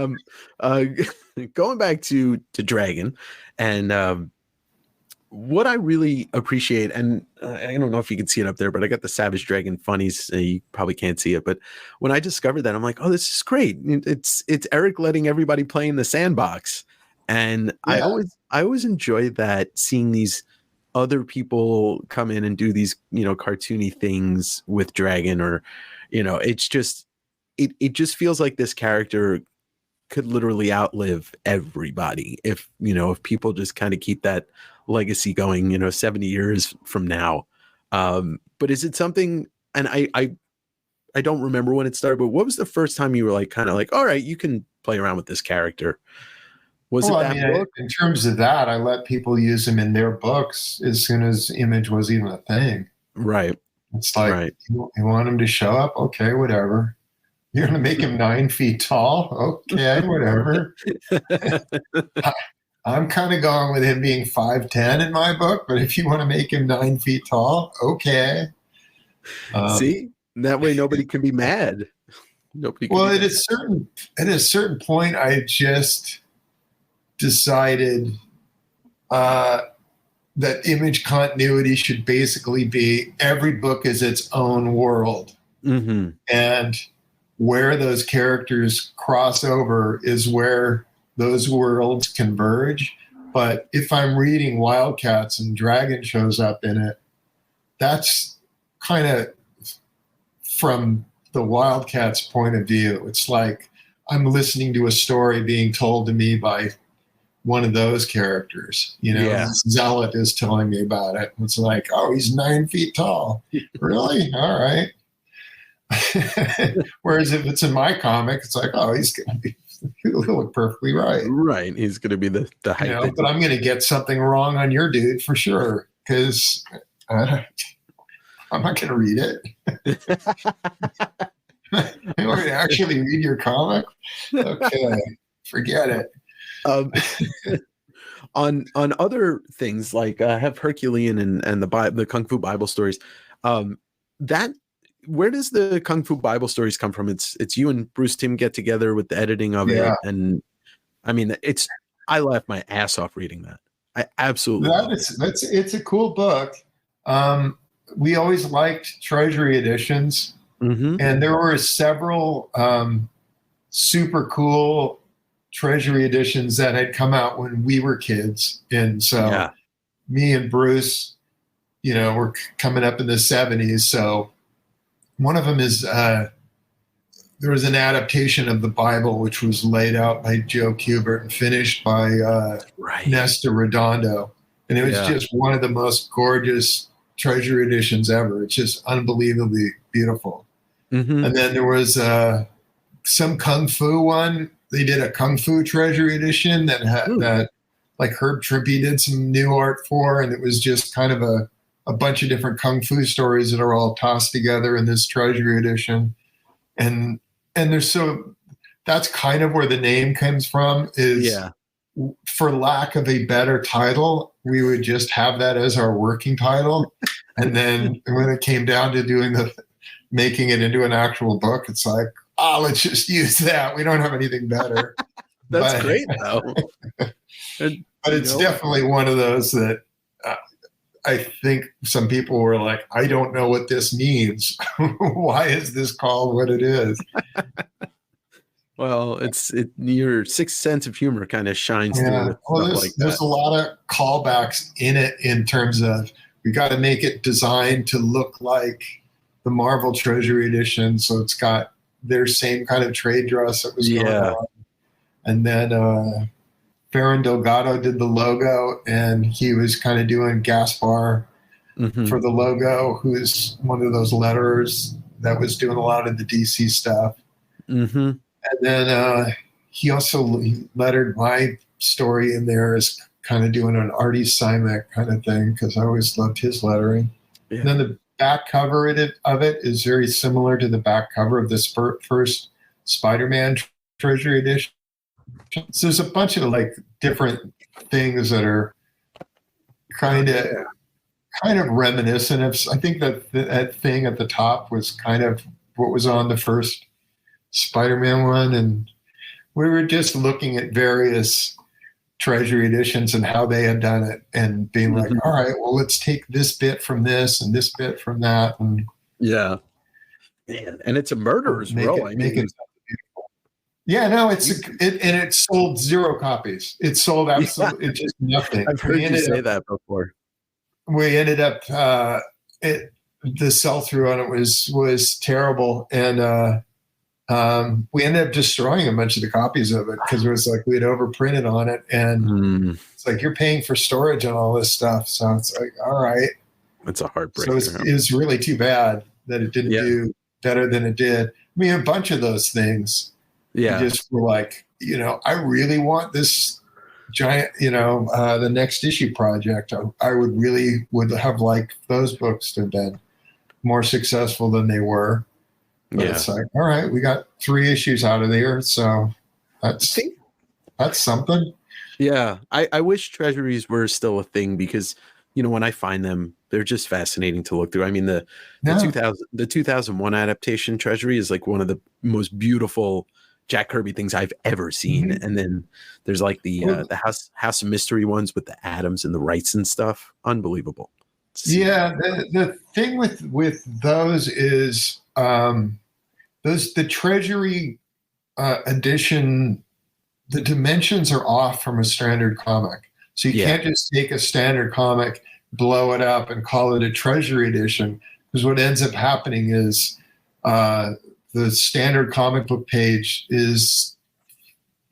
going back to Dragon, and what I really appreciate, and I don't know if you can see it up there, but I got the Savage Dragon funnies. You probably can't see it, but when I discovered that, I'm like, oh, this is great. It's Erik letting everybody play in the sandbox, and I always enjoy that, seeing these other people come in and do these cartoony things with Dragon, or it's just it just feels like this character could literally outlive everybody if people just kind of keep that legacy going 70 years from now. But is it something, and I don't remember when it started, but what was the first time you were like kind of like, all right, you can play around with this character? Was it that book? In terms of that, I let people use him in their books as soon as Image was even a thing. Right. It's like, you want him to show up? Okay, whatever. You're going to make him 9 feet tall? Okay, whatever. I'm kind of going with him being 5'10" in my book, but if you want to make him 9 feet tall, okay. See, that way nobody can be mad. Nobody. Well, at a certain point, I just decided that Image continuity should basically be every book is its own world, and where those characters cross over is where those worlds converge. But if I'm reading Wildcats and Dragon shows up in it, that's kind of from the Wildcats' point of view. It's like I'm listening to a story being told to me by one of those characters. Zealot is telling me about it. It's like, oh, he's 9 feet tall. Really? All right. Whereas if it's in my comic, it's like, oh, he'll look perfectly right. Right. He's going to be the height. But I'm going to get something wrong on your dude for sure, because I'm not going to read it. You want me to actually read your comic? Okay, forget it. On other things, like I have Herculean and the Kung Fu Bible stories. That where does the Kung Fu Bible stories come from? It's you and Bruce Timm get together with the editing of it, and I mean I laughed my ass off reading that. I absolutely love it. It's a cool book. We always liked Treasury editions, and there were several super cool Treasury editions that had come out when we were kids, and so me and Bruce, were coming up in the 70s. So one of them is there was an adaptation of the Bible which was laid out by Joe Kubert and finished by Nestor Redondo, and it was just one of the most gorgeous Treasury editions ever. It's just unbelievably beautiful. And then there was some Kung Fu one. They did a Kung Fu Treasury edition that had that, like Herb Trimpe did some new art for, and it was just kind of a bunch of different Kung Fu stories that are all tossed together in this Treasury edition. And that's kind of where the name comes from, is for lack of a better title, we would just have that as our working title. And then when it came down to making it into an actual book, it's like, let's just use that. We don't have anything better. That's great, though. But it's definitely one of those that I think some people were like, I don't know what this means. Why is this called what it is? Well, your sixth sense of humor kind of shines through. There's a lot of callbacks in it, in terms of we got to make it designed to look like the Marvel Treasury edition, so it's got their same kind of trade dress that was going on. And then Farron Delgado did the logo, and he was kind of doing Gaspar for the logo, who's one of those letterers that was doing a lot of the DC stuff. And then he also lettered my story in there as kind of doing an Artie Simek kind of thing, because I always loved his lettering. And then the back cover of it is very similar to the back cover of this first Spider-Man Treasury edition. So there's a bunch of like different things that are kind of reminiscent of. I think that thing at the top was kind of what was on the first Spider-Man one, and we were just looking at various Treasury editions and how they had done it, and being like, all right, well, let's take this bit from this and this bit from that, and man, and it's a murderer's row. It sold 0 copies. It sold absolutely just nothing. I've heard you say that before. We ended up the sell through on it was terrible, and we ended up destroying a bunch of the copies of it, because it was like we had overprinted on it, and it's like, you're paying for storage on all this stuff. So it's like, all right, it's a heartbreak. So it's really too bad that it didn't do better than it did. I mean, a bunch of those things. Yeah, we just were like, I really want this giant, the next issue project. I would have liked those books to have been more successful than they were. But it's like, all right, we got 3 issues out of there, so that's something. Yeah, I wish treasuries were still a thing, because when I find them, they're just fascinating to look through. I mean, the 2001 adaptation treasury is like one of the most beautiful Jack Kirby things I've ever seen. And then there's like the House of Mystery ones with the Adams and the Wrights and stuff. Unbelievable. The thing with those is the Treasury edition, the dimensions are off from a standard comic. So you can't just take a standard comic blow it up and call it a treasury edition, because what ends up happening is the standard comic book page is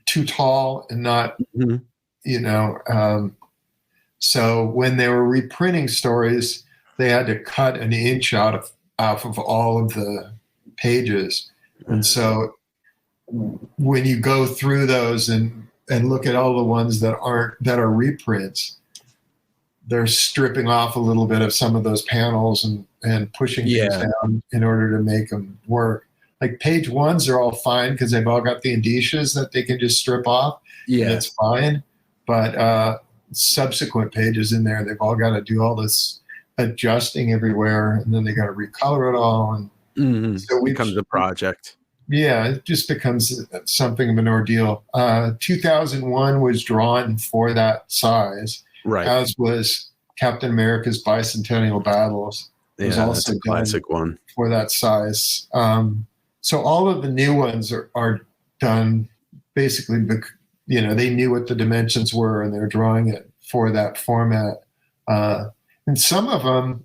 too tall and not, Mm-hmm. So when they were reprinting stories, they had to cut an inch off of all of the pages. And so when you go through those and look at all the ones that are reprints, they're stripping off a little bit of some of those panels and pushing things down in order to make them work. Like page ones are all fine because they've all got the indicias that they can just strip off. Yeah, and it's fine. But subsequent pages in there, they've all got to do all this adjusting everywhere, and then they got to recolor it all, and so it becomes a project. Yeah, it just becomes something of an ordeal. 2001 was drawn for that size, right? As was Captain America's Bicentennial Battles. It was also that's a classic one for that size. So all of the new ones are done basically, they knew what the dimensions were and they're drawing it for that format. And some of them,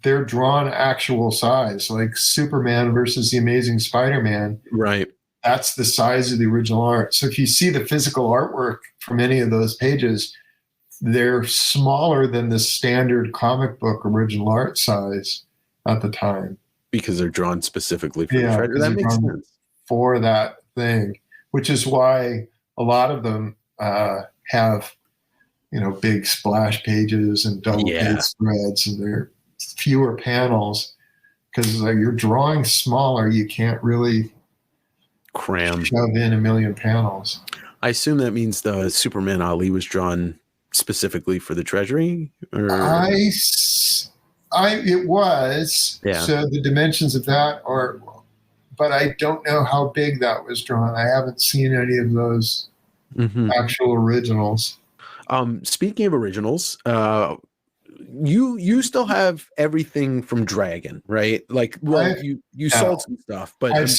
they're drawn actual size, like Superman versus the Amazing Spider-Man. Right. That's the size of the original art. So if you see the physical artwork from any of those pages, they're smaller than the standard comic book original art size at the time. Because they're drawn specifically for the treasure. That makes sense. For that thing, which is why a lot of them have, big splash pages and double page spreads, and they're fewer panels because you're drawing smaller. You can't really shove in a million panels. I assume that means the Superman Ali was drawn specifically for the treasury. Or? It was. Yeah. So the dimensions of that are, but I don't know how big that was drawn. I haven't seen any of those actual originals. Speaking of originals, you still have everything from Dragon, right? Like, well, you sold some stuff, but I've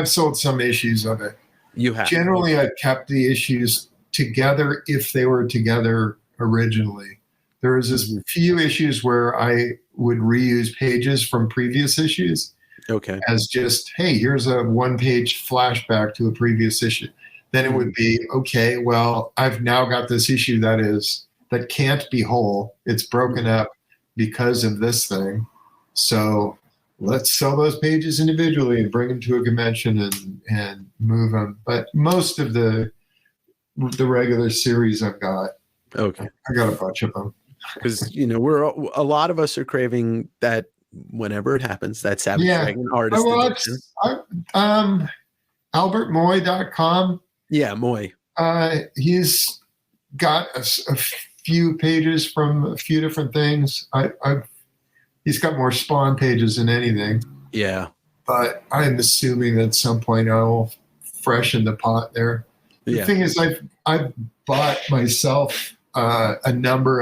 sold some issues of it. You have. Generally, I've kept the issues together if they were together originally. There was a few issues where I would reuse pages from previous issues. Okay. As just, hey, here's a one-page flashback to a previous issue. Then it would be, okay, well, I've now got this issue that can't be whole. It's broken up because of this thing. So let's sell those pages individually and bring them to a convention and move them. But most of the regular series I've got. Okay. I got a bunch of them. Because, a lot of us are craving that whenever it happens, that Savage Dragon artist edition. AlbertMoy.com. Yeah, Moy. He's got a few pages from a few different things. He's got more Spawn pages than anything. Yeah. But I'm assuming at some point I will freshen the pot there. The thing is, I've bought myself a number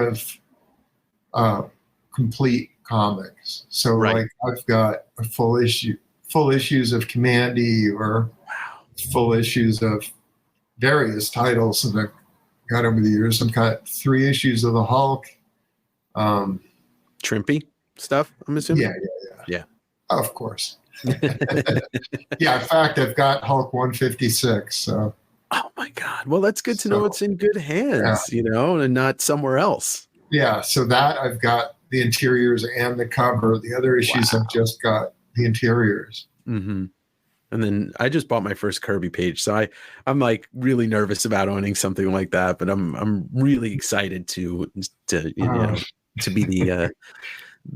of complete comics. So like I've got a full issues of Commandy or full issues of various titles that I've got over the years. I've got 3 issues of the Hulk. Trimpy stuff, I'm assuming? Yeah. Of course. Yeah, in fact, I've got Hulk 156. So. Oh my God. Well, that's good to know it's in good hands, and not somewhere else. Yeah. So that I've got the interiors and the cover. The other issues I've just got the interiors. Mm-hmm. And then I just bought my first Kirby page. So I'm like really nervous about owning something like that, but I'm really excited to be the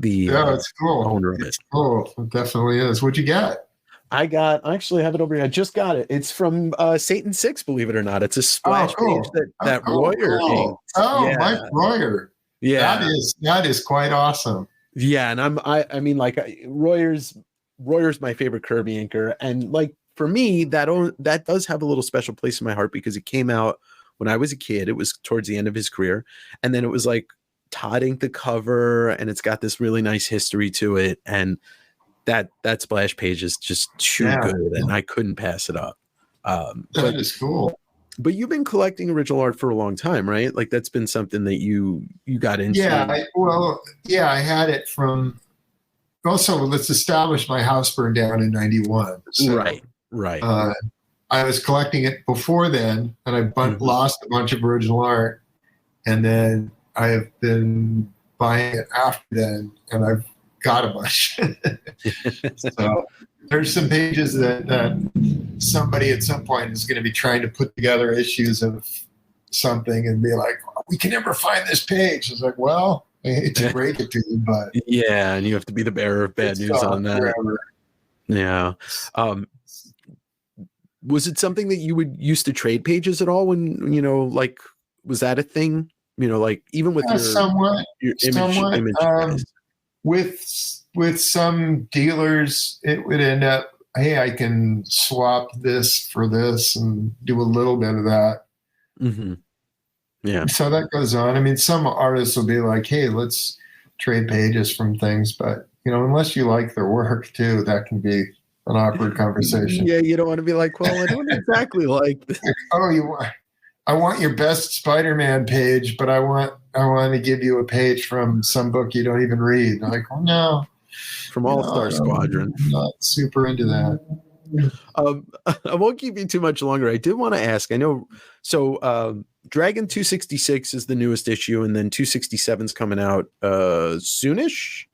it's cool. owner of it. Cool. It definitely is. What'd you get? I actually have it over here. I just got it. It's from Satan 6, believe it or not. It's a splash page that Royer inked. Oh, Mike Royer. Yeah. That is quite awesome. Yeah. And I mean, like Royer's my favorite Kirby inker. And like, for me, that does have a little special place in my heart because it came out when I was a kid. It was towards the end of his career. And then it was like Todd inked the cover and it's got this really nice history to it. And that splash page is just too good, and I couldn't pass it up. That is cool. But you've been collecting original art for a long time, right? Like that's been something that you got into. Yeah, I had it from. Also, let's establish my house burned down in '91. So, Right. I was collecting it before then, and I lost a bunch of original art, and then I have been buying it after then, and I've got a bunch. So there's some pages that somebody at some point is going to be trying to put together issues of something and be like, we can never find this page. It's like, well, I hate to break it to you, but yeah, and you have to be the bearer of bad news on that. Forever. Yeah. Was it something that you would used to trade pages at all when, like, was that a thing? Like even with your image with some dealers, it would end up, hey, I can swap this for this and do a little bit of that. Mm-hmm. Yeah. So that goes on. I mean, some artists will be like, hey, let's trade pages from things, but unless you like their work too, that can be an awkward conversation. Yeah, you don't want to be like, well, I don't exactly like this. I want your best Spider-Man page, but I want to give you a page from some book you don't even read. I'm like, oh no. From All-Star Squadron. I'm not super into that. I won't keep you too much longer. I did want to ask, I know, so Dragon 266 is the newest issue, and then 267 is coming out soonish?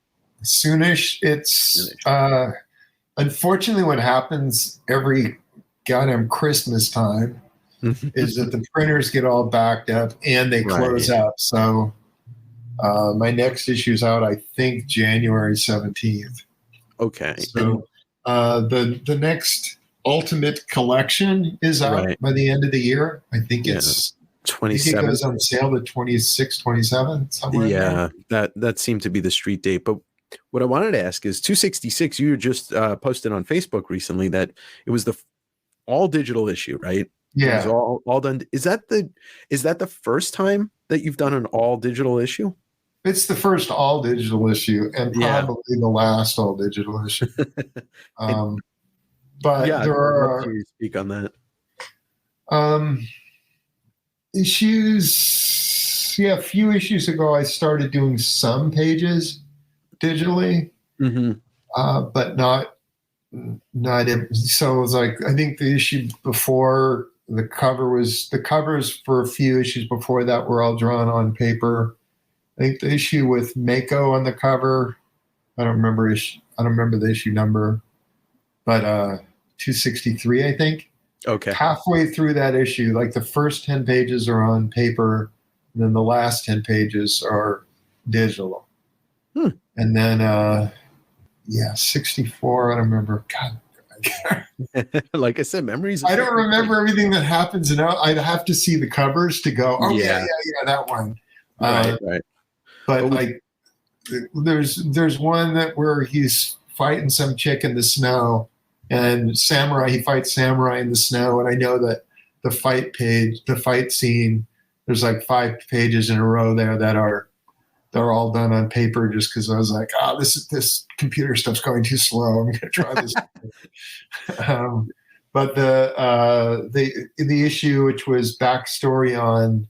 Soonish. It's unfortunately what happens every goddamn Christmas time is that the printers get all backed up and they close up. So my next issue is out, I think, January 17th. Okay. So the next Ultimate Collection is out by the end of the year. I think it's 27. It goes on sale the 26, 27, somewhere. Yeah, that seemed to be the street date. But what I wanted to ask is 266, you just posted on Facebook recently that it was the all digital issue, right? Yeah. It was all done. Is that the first time that you've done an all digital issue? It's the first all digital issue and probably the last all digital issue. But there are to speak on that. Issues. Yeah, a few issues ago, I started doing some pages digitally, but not. So it was like, I think the issue before the covers for a few issues before that were all drawn on paper. I think the issue with Mako on the cover, I don't remember the issue number, but 263, I think. Okay. Halfway through that issue, like the first 10 pages are on paper, and then the last 10 pages are digital. And then 64, I don't remember. God. Like I said, memories. I don't remember everything that happens, and I'd have to see the covers to go, oh yeah, that one. Right. But like, there's one where he's fighting some chick in the snow, and he fights Samurai in the snow, and I know that the fight scene, there's like 5 pages in a row there that they're all done on paper just because I was like, this computer stuff's going too slow. I'm going to try this. But the issue, which was backstory on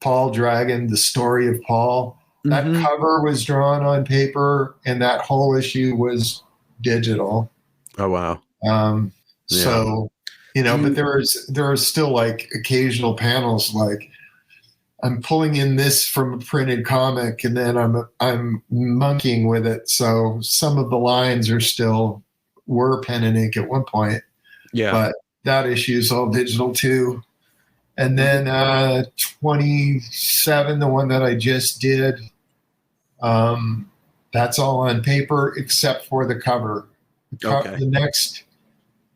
Paul Dragon, the story of Paul, that cover was drawn on paper, and that whole issue was digital. Oh wow! So but there are still like occasional panels like, I'm pulling in this from a printed comic, and then I'm monkeying with it. So some of the lines were pen and ink at one point. Yeah. But that issue is all digital too. And then 27, the one that I just did, that's all on paper except for the cover. The next,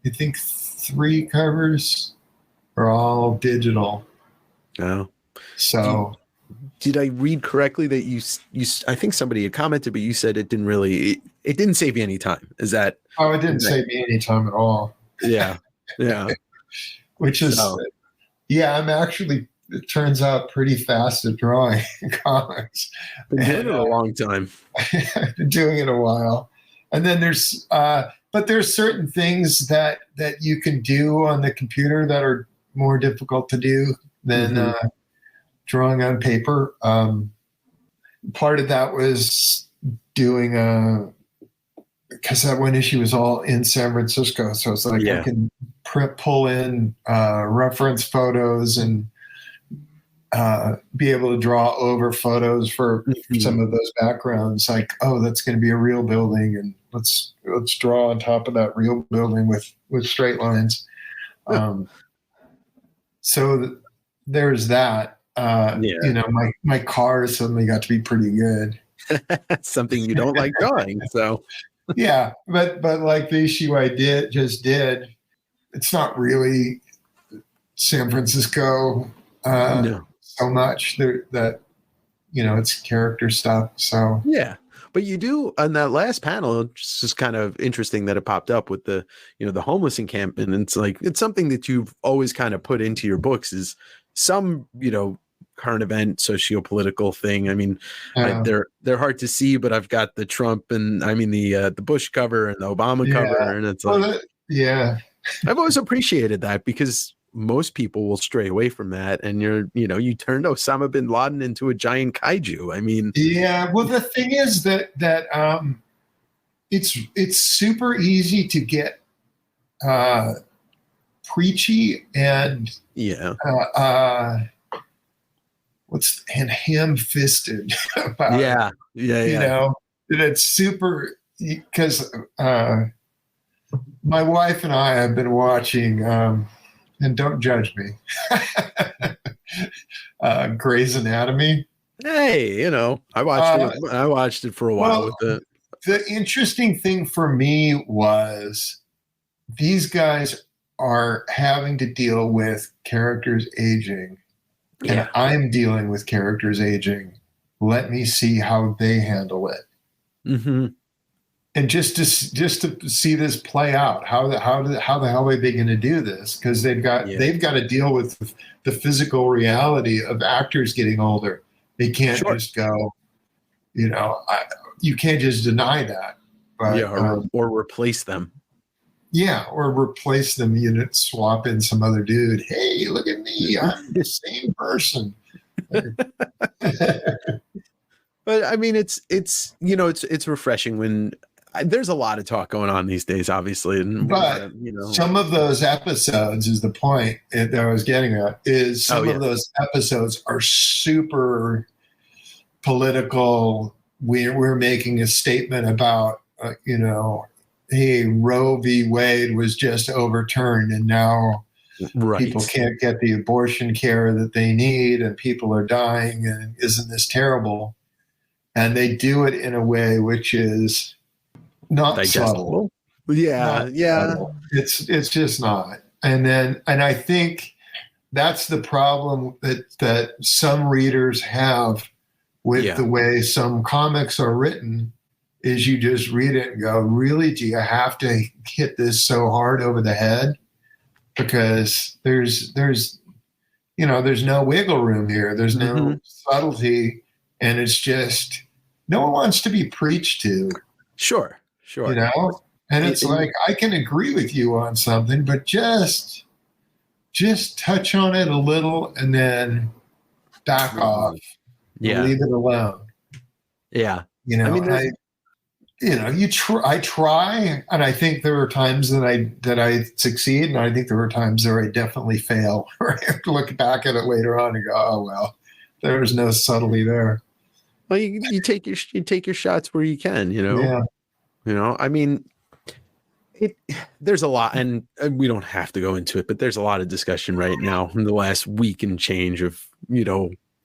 I think 3 covers are all digital. Oh. So, did I read correctly that you? I think somebody had commented, but you said it didn't save you any time. Is that? Oh, it didn't save me any time at all. Yeah. Which is, I'm actually, it turns out, pretty fast at drawing comics. Been doing it a long time. I've been doing it a while, and then there's certain things that you can do on the computer that are more difficult to do than drawing on paper. Part of that was doing because that one issue was all in San Francisco, so it's like I can pull in reference photos and be able to draw over photos for some of those backgrounds. Like, oh, that's going to be a real building, and let's draw on top of that real building with straight lines. So there's that. You know, my car suddenly got to be pretty good. Something you don't like drawing, so. Yeah, but like the issue I did, it's not really San Francisco so much that, you know, it's character stuff. So yeah, but you do on that last panel. It's just kind of interesting that it popped up with the, you know, the homeless encampment. And it's like, it's something that you've always kind of put into your books is some, you know, current event, socio-political thing. I mean, they're hard to see, but I've got the Trump and the Bush cover and the Obama cover, and it's like, I've always appreciated that because most people will stray away from that, and you turned Osama bin Laden into a giant kaiju. I mean, well, the thing is that it's super easy to get preachy and and ham-fisted about you know, that it's super, because my wife and I have been watching and don't judge me Grey's Anatomy. Hey, you know, I watched it for a while with it. The interesting thing for me was these guys are having to deal with characters aging. And I'm dealing with characters aging. Let me see how they handle it. And just to see this play out, how the hell are they going to do this? Because they've got to deal with the physical reality of actors getting older. They can't just go, you know, you can't just deny that. But, or replace them. Yeah, or replace them, swap in some other dude. Hey, look at me. I'm the same person. But I mean, it's refreshing when there's a lot of talk going on these days, obviously. But some of those episodes is the point that I was getting at, is some of those episodes are super political. We're making a statement about, hey, Roe v. Wade was just overturned, and now people can't get the abortion care that they need, and people are dying, and isn't this terrible? And they do it in a way which is not digestible. Subtle. Yeah. Subtle. It's just not. And I think that's the problem that some readers have with the way some comics are written. Is you just read it and go, really? Do you have to hit this so hard over the head? Because there's no wiggle room here. There's no subtlety, and it's just no one wants to be preached to. Sure. And it's like, I can agree with you on something, but just touch on it a little and then back off. Leave it alone. Yeah. I try, and I think there are times that I succeed, and I think there are times where I definitely fail. Where I have to look back at it later on and go, "Oh well, there was no subtlety there." Well, you take your shots where you can, Yeah. I mean, there's a lot, and we don't have to go into it, but there's a lot of discussion right now in the last week and change of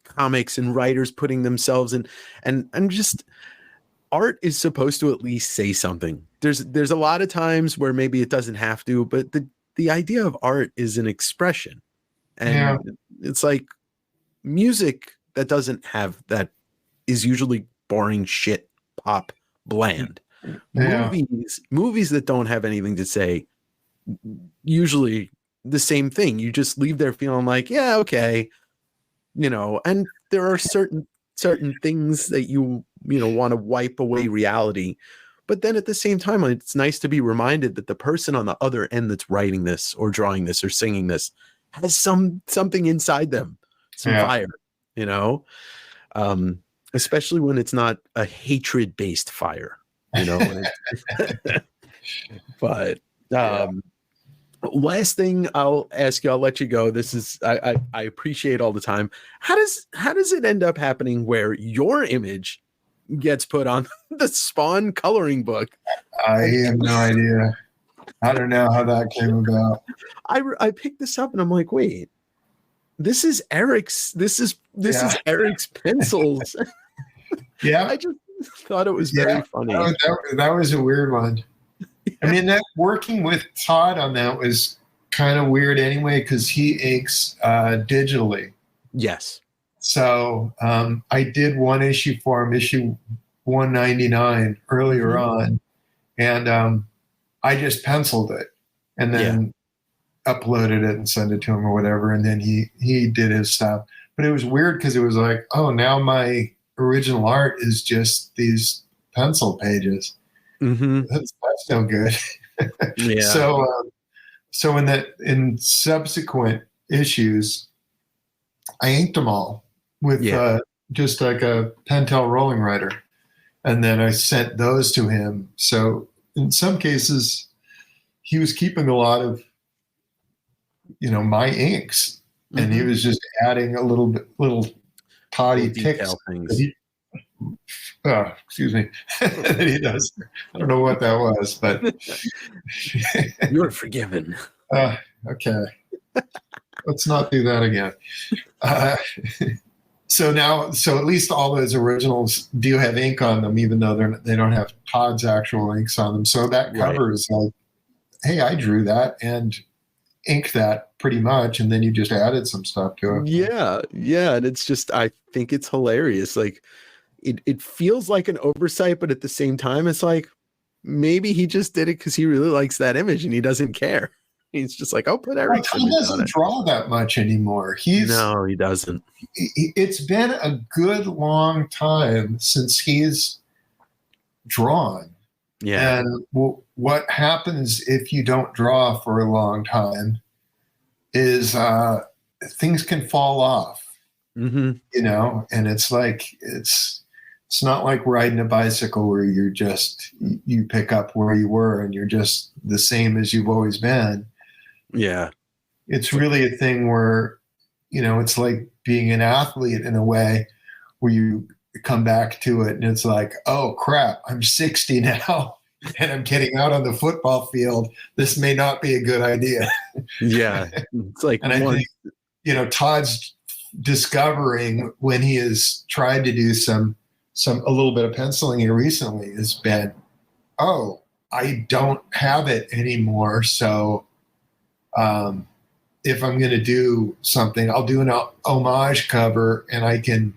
comics and writers putting themselves in, and just. Art is supposed to at least say something. There's a lot of times where maybe it doesn't have to, but the idea of art is an expression. And it's like music that doesn't have that is usually boring shit, pop, bland. Movies that don't have anything to say, usually the same thing. You just leave there feeling like, yeah, okay. And there are certain things that you want to wipe away reality, but then at the same time, it's nice to be reminded that the person on the other end that's writing this or drawing this or singing this has something inside them, some fire, you know, especially when it's not a hatred based fire, you know. But last thing I'll ask you, I'll let you go. This is I appreciate all the time. How does it end up happening where your image gets put on the Spawn coloring book? I have no idea. I don't know how that came about. I picked this up and I'm like, wait, this is Erik's. This is Erik's pencils. Yeah, I just thought it was very funny. That was a weird one. I mean, that working with Todd on that was kind of weird anyway, because he inks digitally. Yes. So I did one issue for him, issue 199 earlier on, and I just penciled it and then uploaded it and sent it to him or whatever, and then he did his stuff. But it was weird because it was like, oh, now my original art is just these pencil pages. That's no good. So in subsequent issues, I inked them all with just like a Pentel rolling writer, and then I sent those to him. So in some cases, he was keeping a lot of, my inks, and he was just adding a little toddy ticks. Excuse me. That he does. I don't know what that was, but you're forgiven. Okay. Let's not do that again. So at least all those originals do have ink on them, even though they don't have Todd's actual inks on them. So that cover is like, hey, I drew that and inked that pretty much, and then you just added some stuff to it. Yeah, and it's just, I think it's hilarious. Like, it feels like an oversight, but at the same time, it's like maybe he just did it because he really likes that image and he doesn't care. He's just like, I'll put Erik's image on it. He doesn't draw that much anymore. No, he doesn't. It's been a good long time since he's drawn. Yeah. And what happens if you don't draw for a long time is things can fall off, and it's like, it's not like riding a bicycle where you pick up where you were and you're just the same as you've always been. Yeah. It's really a thing where, it's like being an athlete in a way, where you come back to it and it's like, oh crap, I'm 60 now and I'm getting out on the football field. This may not be a good idea. Yeah. It's like, and I think, Todd's discovering, when he has tried to do a little bit of penciling here recently, has been, oh, I don't have it anymore. So if I'm going to do something, I'll do an homage cover, and I can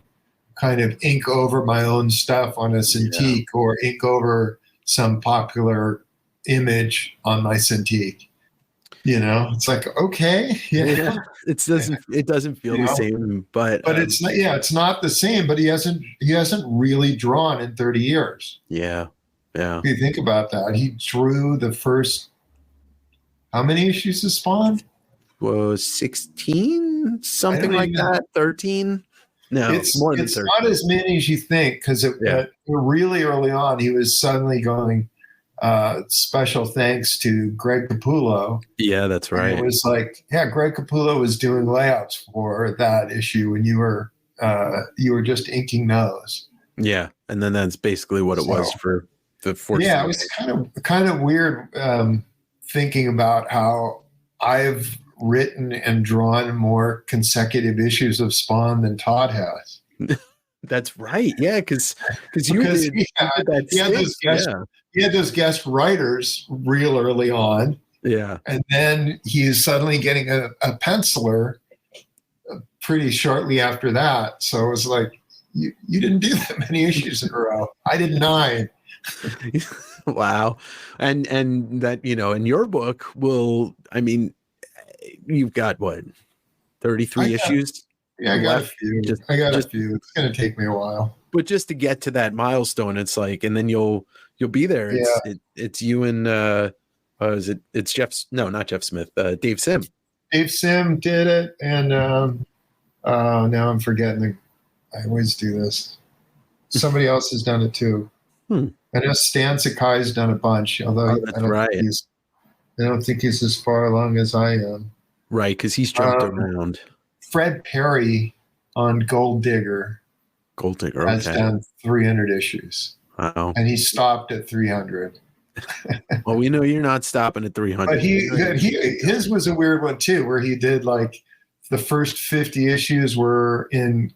kind of ink over my own stuff on a Cintiq, or ink over some popular image on my Cintiq. It's like, okay, it doesn't feel the same, but it's not, it's not the same. But he hasn't really drawn in 30 years. Yeah. If you think about that, he drew the first, how many issues of Spawn? Was 16, something like that, 13. No, it's more than it's 13. Not as many as you think, because really early on he was suddenly going, special thanks to Greg Capullo. Yeah, that's right. And it was like, Greg Capullo was doing layouts for that issue, and you were just inking those. Yeah, and then that's basically what it was for the 14. Yeah, it was kind of weird thinking about how I've written and drawn more consecutive issues of Spawn than Todd has. That's right. Yeah, because he had those guest writers real early on. Yeah. And then he's suddenly getting a penciler pretty shortly after that. So it was like, you didn't do that many issues in a row. I did 9. Wow. And that, in your book you've got what, 33 issues? Yeah, I got a few. A few. It's going to take me a while. But just to get to that milestone, it's like, and then you'll be there. It's you and it's not Jeff Smith, Dave Sim. Dave Sim did it, and now I'm forgetting. I always do this. Somebody else has done it too. I know Stan Sakai's done a bunch, although That's right. I don't think he's as far along as I am. Right, because he's jumped around. Fred Perry on Gold Digger has done 300 issues. Wow. And he stopped at 300. Well, we know you're not stopping at 300. But his was a weird one too, where he did like the first 50 issues were in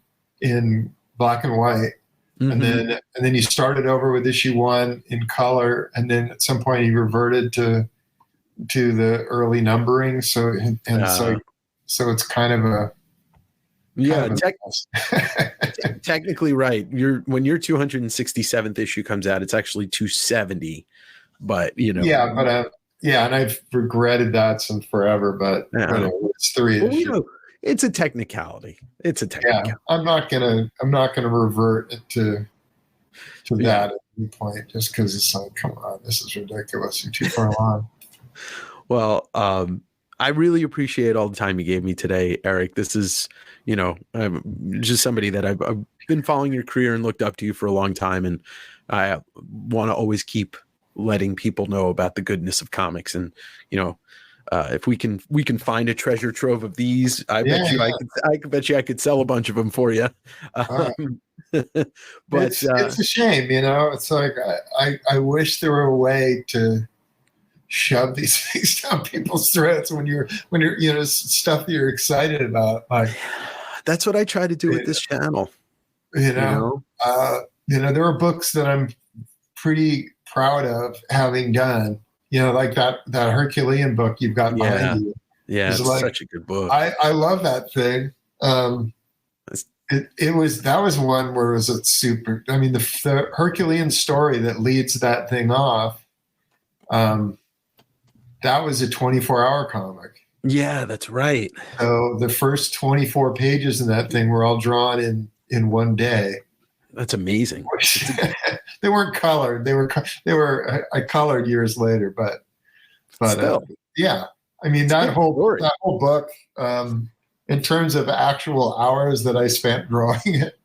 black and white. And then he started over with issue 1 in color, and then at some point he reverted to the early numbering. So it's kind of a technically right. When your 267th issue comes out, it's actually 270. But and I've regretted that since forever. But it's 3 issues. It's a technicality. Yeah, I'm not gonna revert to that at any point, just because it's like, come on, this is ridiculous. You're too far along. Well, I really appreciate all the time you gave me today, Erik. This is, I'm just somebody that I've been following your career and looked up to you for a long time, and I want to always keep letting people know about the goodness of comics. And if we can find a treasure trove of these, I bet you I could sell a bunch of them for you. But it's a shame, It's like I wish there were a way to shove these things down people's throats when you're stuff that you're excited about. Like that's what I try to do with this channel. There are books that I'm pretty proud of having done. Like that Herculean book you've got behind you. Yeah, it's such a good book. I love that thing. That was one where it was a super. I mean, the Herculean story that leads that thing off. That was a 24-hour comic. Yeah, that's right. So the first 24 pages in that thing were all drawn in one day. That's amazing. They weren't colored. They were I colored years later, but still. I mean that whole book, in terms of actual hours that I spent drawing it,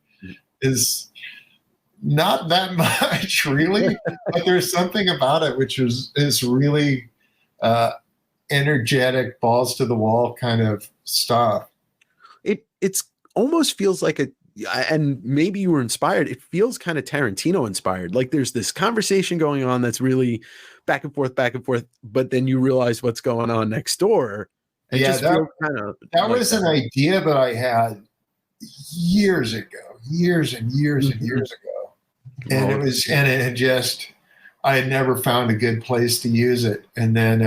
is not that much really. But there's something about it which is really energetic, balls to the wall kind of stuff. It's almost feels like and maybe you were inspired. It feels kind of Tarantino inspired. Like there's this conversation going on that's really back and forth, but then you realize what's going on next door. That was an idea that I had years and years and years ago. And I had never found a good place to use it. And then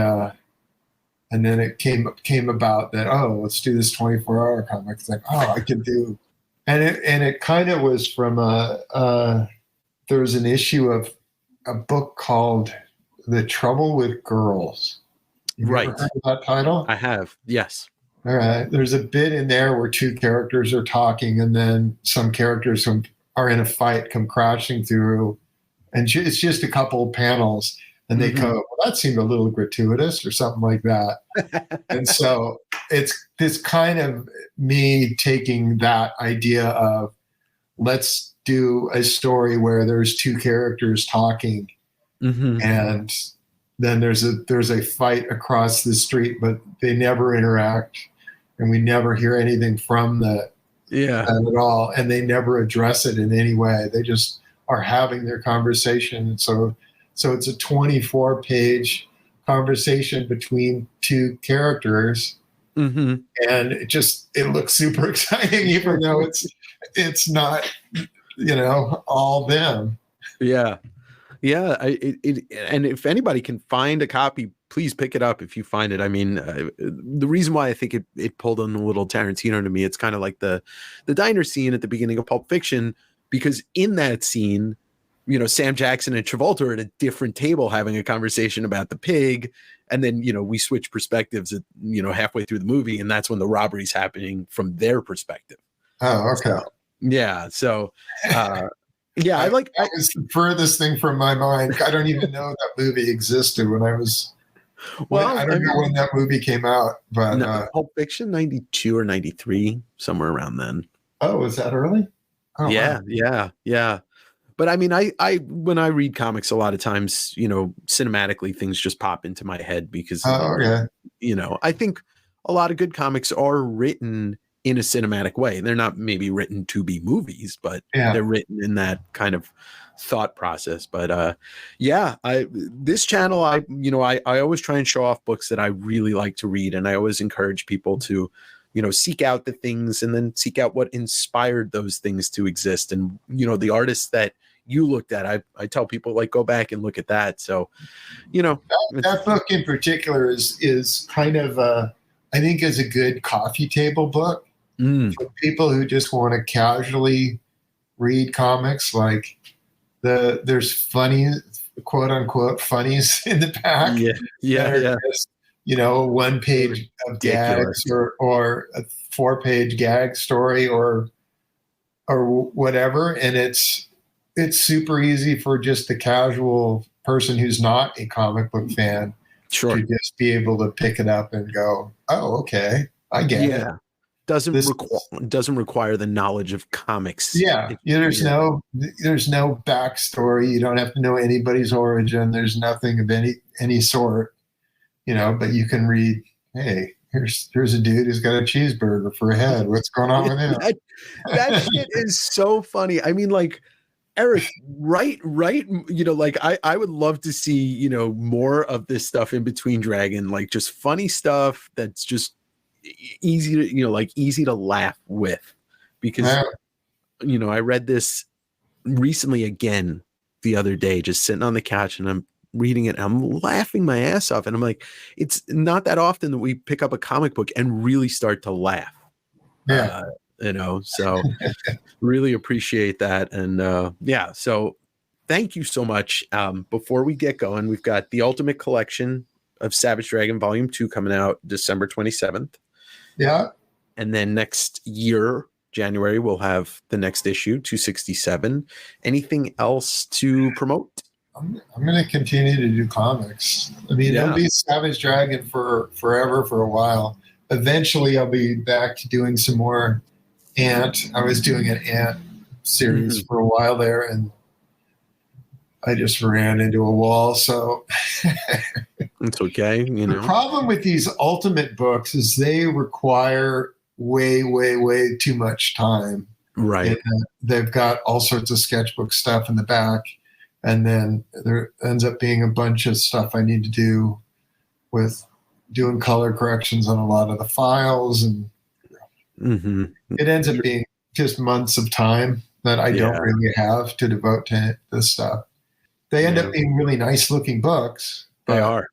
it came about that, let's do this 24-hour comic. It's like, I can do. And it kind of was from there was an issue of a book called The Trouble with Girls. Have you ever heard of that title? I have, yes. All right. There's a bit in there where 2 characters are talking, and then some characters who are in a fight come crashing through, and it's just a couple of panels, and they go, well, that seemed a little gratuitous or something like that. And so it's this kind of me taking that idea of let's do a story where there's 2 characters talking, and then there's a fight across the street, but they never interact, and we never hear anything from that at all, and they never address it in any way. They just are having their conversation. And so it's a 24-page conversation between 2 characters, and it looks super exciting, even though it's not all them. Yeah. And if anybody can find a copy, please pick it up if you find it. I mean, the reason why I think it pulled in a little Tarantino to me, it's kind of like the diner scene at the beginning of Pulp Fiction, because in that scene, Sam Jackson and Travolta are at a different table having a conversation about the pig. And then, we switch perspectives at, halfway through the movie, and that's when the robbery's happening from their perspective. Oh, okay. So that was the furthest thing from my mind. I don't even know that movie existed when I was Well, I don't know when that movie came out, but no, Pulp Fiction, 92 or 93, somewhere around then. oh, was that early? Oh, Yeah, wow. yeah. But I mean, I when I read comics, a lot of times, cinematically things just pop into my head because, Oh, okay. I think a lot of good comics are written in a cinematic way. They're not maybe written to be movies, but Yeah. they're written in that kind of thought process. But this channel, I always try and show off books that I really like to read, and I always encourage people to seek out the things and then seek out what inspired those things to exist. And, the artists that you looked at, I tell people, like, go back and look at that. So, That book in particular is kind of, I think, is a good coffee table book for people who just want to casually read comics. Like there's funny, quote unquote, funnies in the back. Yeah. Just, one page of gags or a 4-page gag story or whatever. And it's super easy for just the casual person who's not a comic book fan to just be able to pick it up and go, oh, okay, I get it. Doesn't require the knowledge of comics. There's no backstory. You don't have to know anybody's origin. There's nothing of any sort, but you can read, hey, here's a dude who's got a cheeseburger for a head. What's going on with him? That shit is so funny. I mean, like, Erik, right. Like I would love to see, more of this stuff in Between Dragon, like just funny stuff that's just easy to, easy to laugh with, because, I read this recently again the other day, just sitting on the couch, and I'm reading it. And I'm laughing my ass off. And I'm like, it's not that often that we pick up a comic book and really start to laugh. So really appreciate that. And so thank you so much. Before we get going, we've got the Ultimate Collection of Savage Dragon Volume 2 coming out December 27th. Yeah. And then next year, January, we'll have the next issue, 267. Anything else to promote? I'm going to continue to do comics. I mean, it'll be Savage Dragon for forever, for a while. Eventually, I'll be back to doing some more Ant. I was doing an Ant series for a while there, and I just ran into a wall. So it's okay. The problem with these Ultimate books is they require way, way, way too much time. Right. And, they've got all sorts of sketchbook stuff in the back. And then there ends up being a bunch of stuff I need to do with doing color corrections on a lot of the files. And it ends up being just months of time that I don't really have to devote to this stuff. They end up being really nice looking books. They are.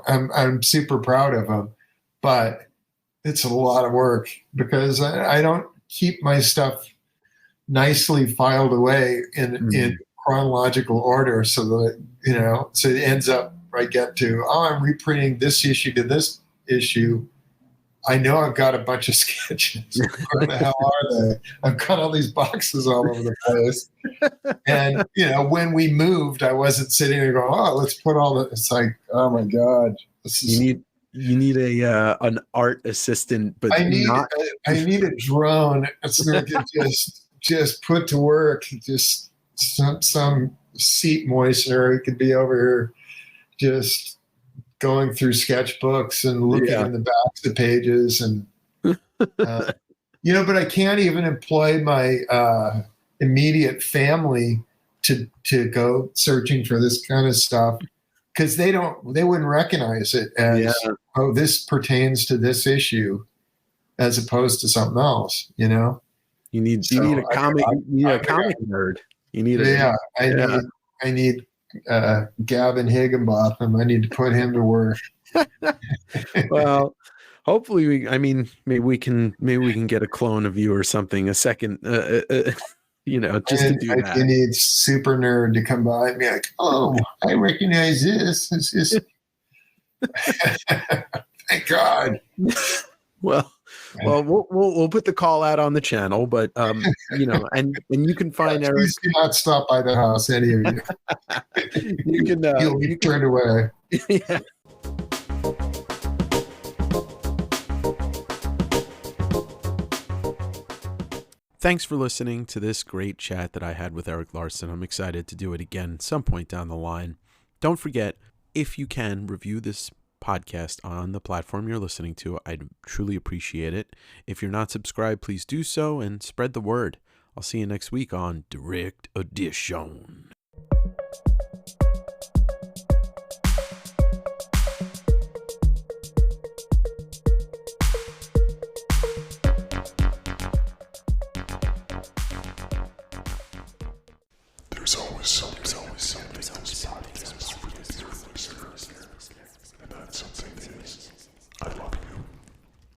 I'm super proud of them, but it's a lot of work because I don't keep my stuff nicely filed away in chronological order, so that so it ends up, I get to, I'm reprinting this issue to this issue. I know I've got a bunch of sketches. Where the hell are they? I've got all these boxes all over the place. And when we moved, I wasn't sitting there going, "Oh, let's put all the." It's like, oh my god, this is. You need an art assistant, but I need a drone so I can just put to work. Just some seat moistener. It could be over here, just going through sketchbooks and looking in the backs of pages, and but I can't even employ my immediate family to go searching for this kind of stuff, because they wouldn't recognize it as this pertains to this issue as opposed to something else. You need a comic nerd. You need I need Gavin Higginbotham. I need to put him to work. Well, hopefully maybe we can get a clone of you or something, a second, just to do that. You need Super Nerd to come by and be like, oh, I recognize this. It's just, thank God. Well, we'll put the call out on the channel, but and you can find Erik. Please do not stop by the house, any of you. You can you'll be turned away. Yeah. Thanks for listening to this great chat that I had with Erik Larsen. I'm excited to do it again some point down the line. Don't forget, if you can, review this podcast on the platform you're listening to. I'd truly appreciate it. If you're not subscribed, please do so and spread the word. I'll see you next week on Direct Edition. There's always something.